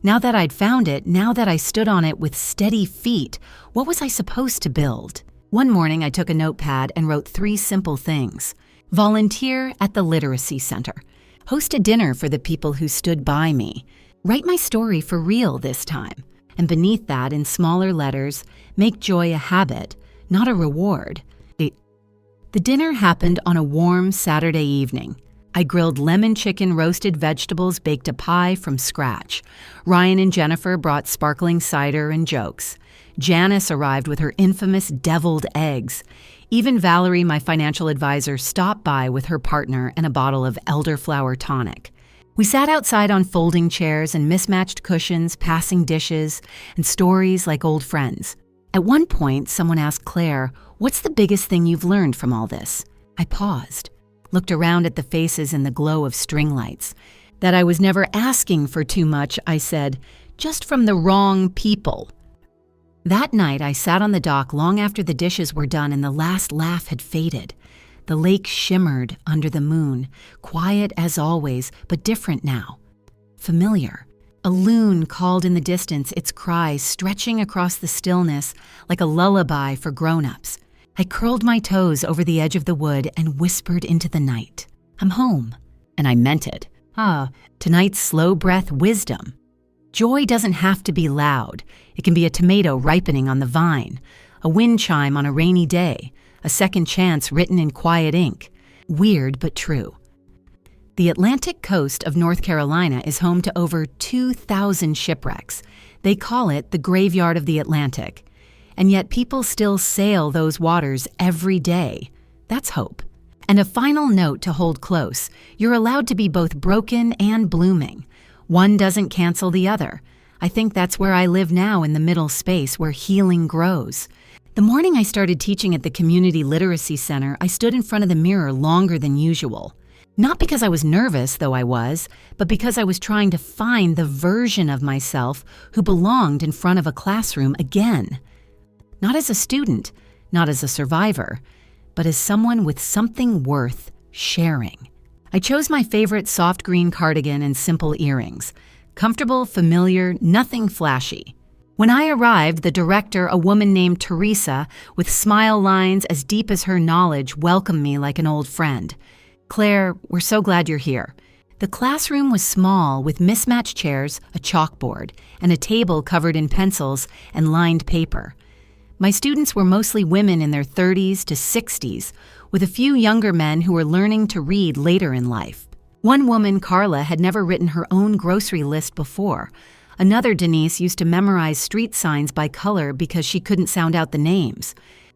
Now that I'd found it, now that I stood on it with steady feet, what was I supposed to build? One morning, I took a notepad and wrote 3 simple things. Volunteer at the Literacy Center. Host a dinner for the people who stood by me. Write my story for real this time. And beneath that, in smaller letters, make joy a habit, not a reward. The dinner happened on a warm Saturday evening. I grilled lemon chicken, roasted vegetables, baked a pie from scratch. Ryan and Jennifer brought sparkling cider and jokes. Janice arrived with her infamous deviled eggs. Even Valerie, my financial advisor, stopped by with her partner and a bottle of elderflower tonic. We sat outside on folding chairs and mismatched cushions, passing dishes, and stories like old friends. At one point, someone asked Claire, "What's the biggest thing you've learned from all this?" I paused, looked around at the faces in the glow of string lights. That I was never asking for too much, I said, just from the wrong people. That night, I sat on the dock long after the dishes were done and the last laugh had faded. The lake shimmered under the moon, quiet as always, but different now. Familiar. A loon called in the distance, its cries stretching across the stillness like a lullaby for grown-ups. I curled my toes over the edge of the wood and whispered into the night. "I'm home." And I meant it. Tonight's slow breath wisdom. Joy doesn't have to be loud. It can be a tomato ripening on the vine, a wind chime on a rainy day, a second chance written in quiet ink. Weird but true. The Atlantic coast of North Carolina is home to over 2,000 shipwrecks. They call it the graveyard of the Atlantic. And yet people still sail those waters every day. That's hope. And a final note to hold close. You're allowed to be both broken and blooming. One doesn't cancel the other. I think that's where I live now, in the middle space where healing grows. The morning I started teaching at the Community Literacy Center, I stood in front of the mirror longer than usual. Not because I was nervous, though I was, but because I was trying to find the version of myself who belonged in front of a classroom again. Not as a student, not as a survivor, but as someone with something worth sharing. I chose my favorite soft green cardigan and simple earrings. Comfortable, familiar, nothing flashy. When I arrived, the director, a woman named Teresa, with smile lines as deep as her knowledge, welcomed me like an old friend. Claire, we're so glad you're here. The classroom was small with mismatched chairs, a chalkboard, and a table covered in pencils and lined paper. My students were mostly women in their 30s to 60s, with a few younger men who were learning to read later in life. One woman, Carla, had never written her own grocery list before. Another, Denise, used to memorize street signs by color because she couldn't sound out the names.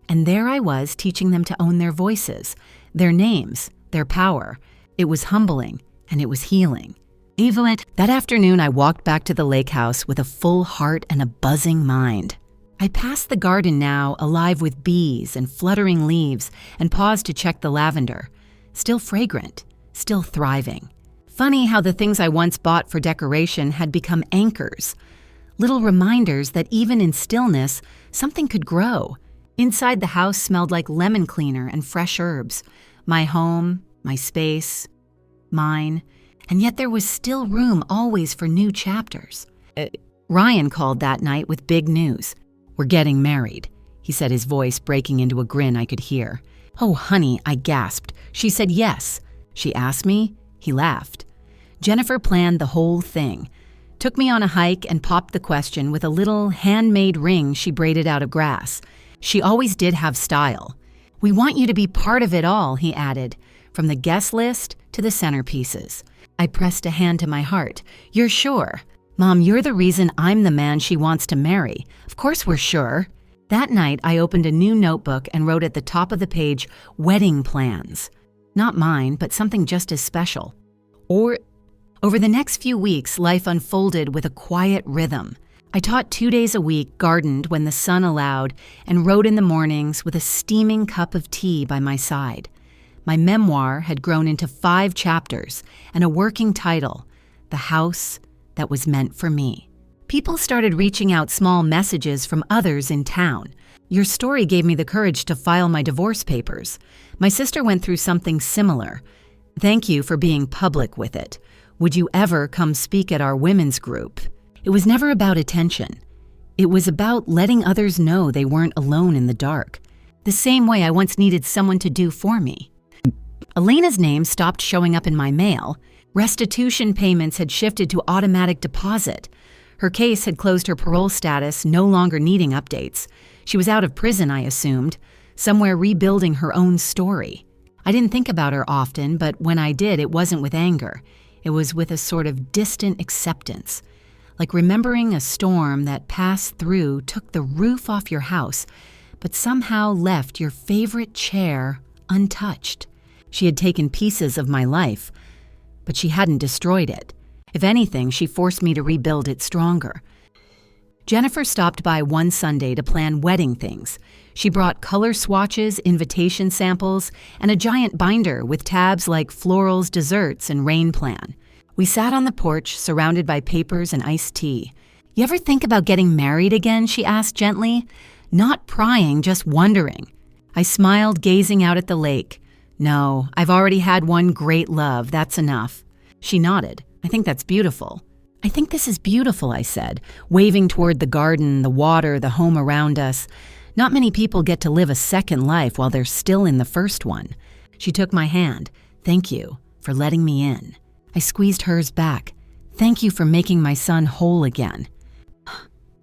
And there I was teaching them to own their voices, their names, their power. It was humbling, and it was healing. Evelyn, that afternoon I walked back to the lake house with a full heart and a buzzing mind. I passed the garden now, alive with bees and fluttering leaves, and paused to check the lavender. Still fragrant, still thriving. Funny how the things I once bought for decoration had become anchors. Little reminders that even in stillness, something could grow. Inside the house smelled like lemon cleaner and fresh herbs. My home, my space, mine. And yet there was still room always for new chapters. Ryan called that night with big news. "We're getting married," he said, his voice breaking into a grin I could hear. "Oh, honey," I gasped. She said yes. She asked me. He laughed. Jennifer planned the whole thing. Took me on a hike and popped the question with a little handmade ring she braided out of grass. She always did have style. "We want you to be part of it all," he added, from the guest list to the centerpieces. I pressed a hand to my heart. "You're sure?" "Mom, you're the reason I'm the man she wants to marry. Of course we're sure." That night, I opened a new notebook and wrote at the top of the page, "Wedding plans." Not mine, but something just as special. Over the next few weeks, life unfolded with a quiet rhythm. I taught 2 days a week, gardened when the sun allowed, and wrote in the mornings with a steaming cup of tea by my side. My memoir had grown into 5 chapters and a working title, The House That Was Meant for Me. People started reaching out small messages from others in town. "Your story gave me the courage to file my divorce papers. My sister went through something similar. Thank you for being public with it. Would you ever come speak at our women's group?" It was never about attention. It was about letting others know they weren't alone in the dark, the same way I once needed someone to do for me. Elena's name stopped showing up in my mail. Restitution payments had shifted to automatic deposit. Her case had closed her parole status, no longer needing updates. She was out of prison, I assumed, somewhere rebuilding her own story. I didn't think about her often, but when I did, it wasn't with anger. It was with a sort of distant acceptance. Like remembering a storm that passed through, took the roof off your house, but somehow left your favorite chair untouched. She had taken pieces of my life, but she hadn't destroyed it. If anything, she forced me to rebuild it stronger. Jennifer stopped by one Sunday to plan wedding things. She brought color swatches, invitation samples, and a giant binder with tabs like florals, desserts, and rain plan. We sat on the porch, surrounded by papers and iced tea. "You ever think about getting married again?" she asked gently. Not prying, just wondering. I smiled, gazing out at the lake. "No, I've already had one great love. That's enough." She nodded. "I think that's beautiful." "I think this is beautiful," I said, waving toward the garden, the water, the home around us. Not many people get to live a second life while they're still in the first one. She took my hand. "Thank you for letting me in." I squeezed hers back. "Thank you for making my son whole again."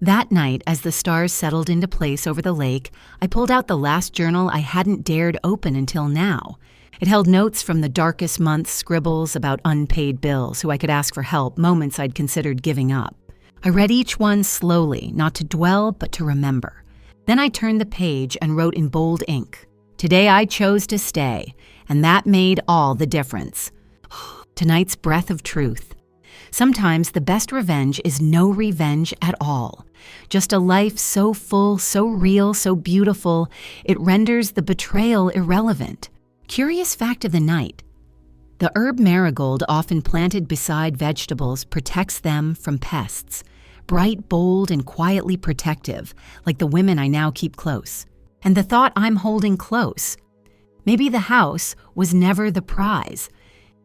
That night, as the stars settled into place over the lake, I pulled out the last journal I hadn't dared open until now. It held notes from the darkest months, scribbles about unpaid bills, who I could ask for help, moments I'd considered giving up. I read each one slowly, not to dwell, but to remember. Then I turned the page and wrote in bold ink, "Today I chose to stay, and that made all the difference." Tonight's breath of truth. Sometimes the best revenge is no revenge at all. Just a life so full, so real, so beautiful, it renders the betrayal irrelevant. Curious fact of the night. The herb marigold, often planted beside vegetables, protects them from pests. Bright, bold, and quietly protective, like the women I now keep close. And the thought I'm holding close. Maybe the house was never the prize.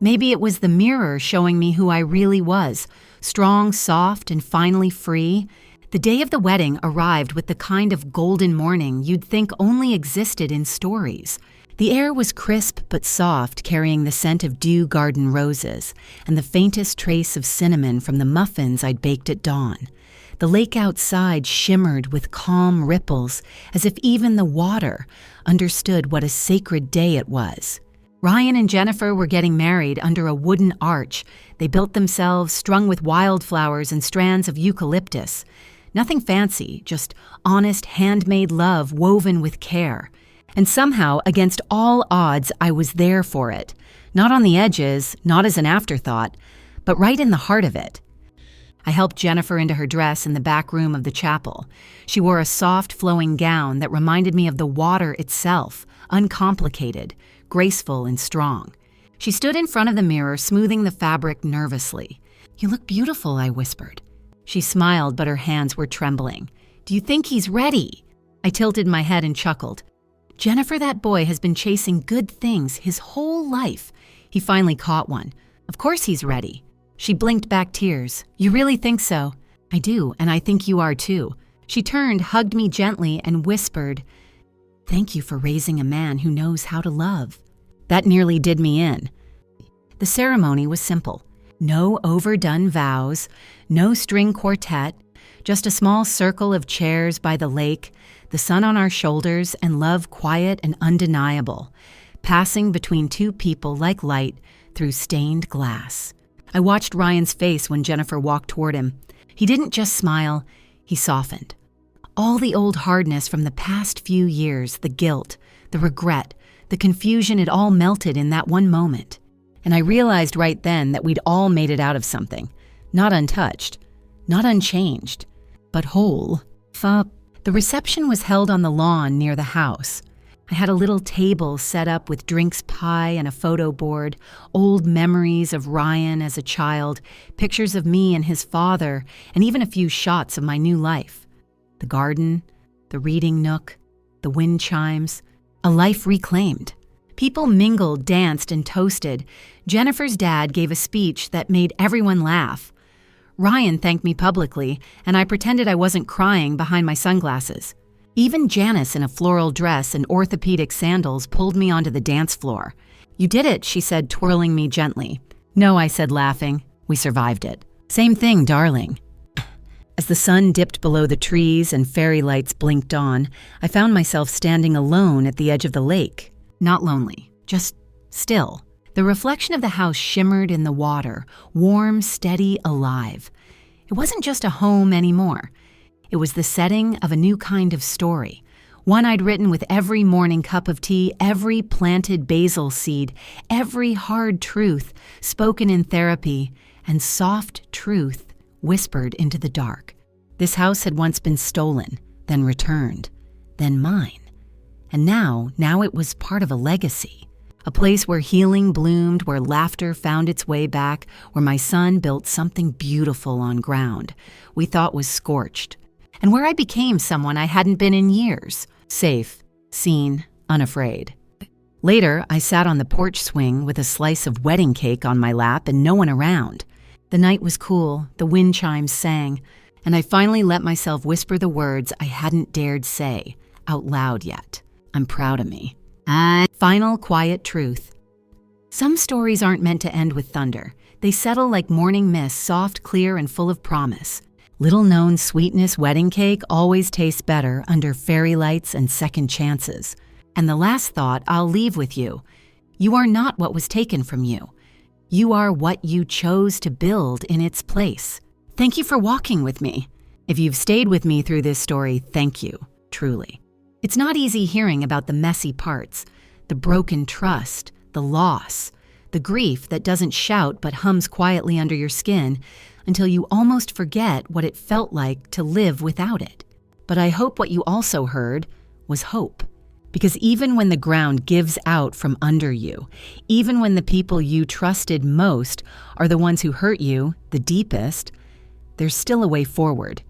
Maybe it was the mirror showing me who I really was, strong, soft, and finally free. The day of the wedding arrived with the kind of golden morning you'd think only existed in stories. The air was crisp but soft, carrying the scent of dew garden roses and the faintest trace of cinnamon from the muffins I'd baked at dawn. The lake outside shimmered with calm ripples, as if even the water understood what a sacred day it was. Ryan and Jennifer were getting married under a wooden arch they built themselves, strung with wildflowers and strands of eucalyptus. Nothing fancy, just honest, handmade love woven with care. And somehow, against all odds, I was there for it. Not on the edges, not as an afterthought, but right in the heart of it. I helped Jennifer into her dress in the back room of the chapel. She wore a soft, flowing gown that reminded me of the water itself, uncomplicated, graceful and strong. She stood in front of the mirror, smoothing the fabric nervously. "You look beautiful," I whispered. She smiled, but her hands were trembling. "Do you think he's ready?" I tilted my head and chuckled. "Jennifer, that boy has been chasing good things his whole life." He finally caught one. "Of course he's ready." She blinked back tears. "You really think so?" "I do, and I think you are too." She turned, hugged me gently, and whispered, "Thank you for raising a man who knows how to love." That nearly did me in. The ceremony was simple. No overdone vows, no string quartet, just a small circle of chairs by the lake, the sun on our shoulders, and love quiet and undeniable, passing between two people like light through stained glass. I watched Ryan's face when Jennifer walked toward him. He didn't just smile, he softened. All the old hardness from the past few years, the guilt, the regret, the confusion, it all melted in that one moment. And I realized right then that we'd all made it out of something. Not untouched, not unchanged, but whole. The reception was held on the lawn near the house. I had a little table set up with drinks, pie, and a photo board, old memories of Ryan as a child, pictures of me and his father, and even a few shots of my new life. The garden, the reading nook, the wind chimes, a life reclaimed. People mingled, danced, and toasted. Jennifer's dad gave a speech that made everyone laugh. Ryan thanked me publicly, and I pretended I wasn't crying behind my sunglasses. Even Janice, in a floral dress and orthopedic sandals, pulled me onto the dance floor. "You did it," she said, twirling me gently. "No," I said, laughing. "We survived it." "Same thing, darling." As the sun dipped below the trees and fairy lights blinked on, I found myself standing alone at the edge of the lake. Not lonely, just still. The reflection of the house shimmered in the water, warm, steady, alive. It wasn't just a home anymore. It was the setting of a new kind of story, one I'd written with every morning cup of tea, every planted basil seed, every hard truth spoken in therapy, and soft truth whispered into the dark. This house had once been stolen, then returned, then mine. And now it was part of a legacy. A place where healing bloomed, where laughter found its way back, where my son built something beautiful on ground we thought was scorched, and where I became someone I hadn't been in years, safe, seen, unafraid. Later, I sat on the porch swing with a slice of wedding cake on my lap and no one around. The night was cool, the wind chimes sang, and I finally let myself whisper the words I hadn't dared say out loud yet. I'm proud of me. Final quiet truth. Some stories aren't meant to end with thunder. They settle like morning mist, soft, clear, and full of promise. Little-known sweetness wedding cake always tastes better under fairy lights and second chances. And the last thought I'll leave with you. You are not what was taken from you. You are what you chose to build in its place. Thank you for walking with me. If you've stayed with me through this story, thank you, truly. It's not easy hearing about the messy parts, the broken trust, the loss, the grief that doesn't shout but hums quietly under your skin until you almost forget what it felt like to live without it. But I hope what you also heard was hope. Because even when the ground gives out from under you, even when the people you trusted most are the ones who hurt you the deepest, there's still a way forward.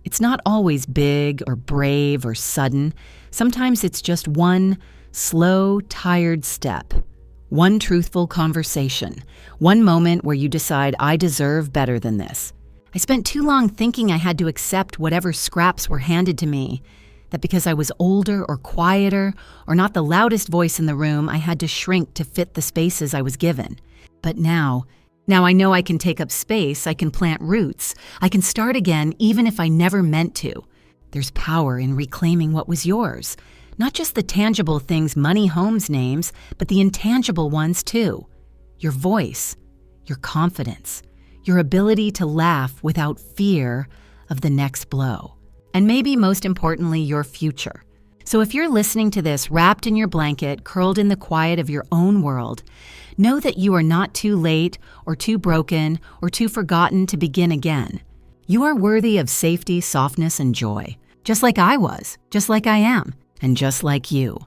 It's not always big or brave or sudden. Sometimes it's just one slow, tired step, one truthful conversation, one moment where you decide, I deserve better than this. I spent too long thinking I had to accept whatever scraps were handed to me. that because I was older or quieter or not the loudest voice in the room, I had to shrink to fit the spaces I was given. But now I know I can take up space, I can plant roots, I can start again even if I never meant to. There's power in reclaiming what was yours. Not just the tangible things money, homes, names, but the intangible ones too. Your voice, your confidence, your ability to laugh without fear of the next blow. And maybe most importantly, your future. So if you're listening to this wrapped in your blanket, curled in the quiet of your own world, know that you are not too late or too broken or too forgotten to begin again. You are worthy of safety, softness, and joy. Just like I was, just like I am, and just like you.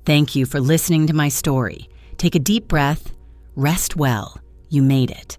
Thank you for listening to my story. Take a deep breath, rest well. You made it.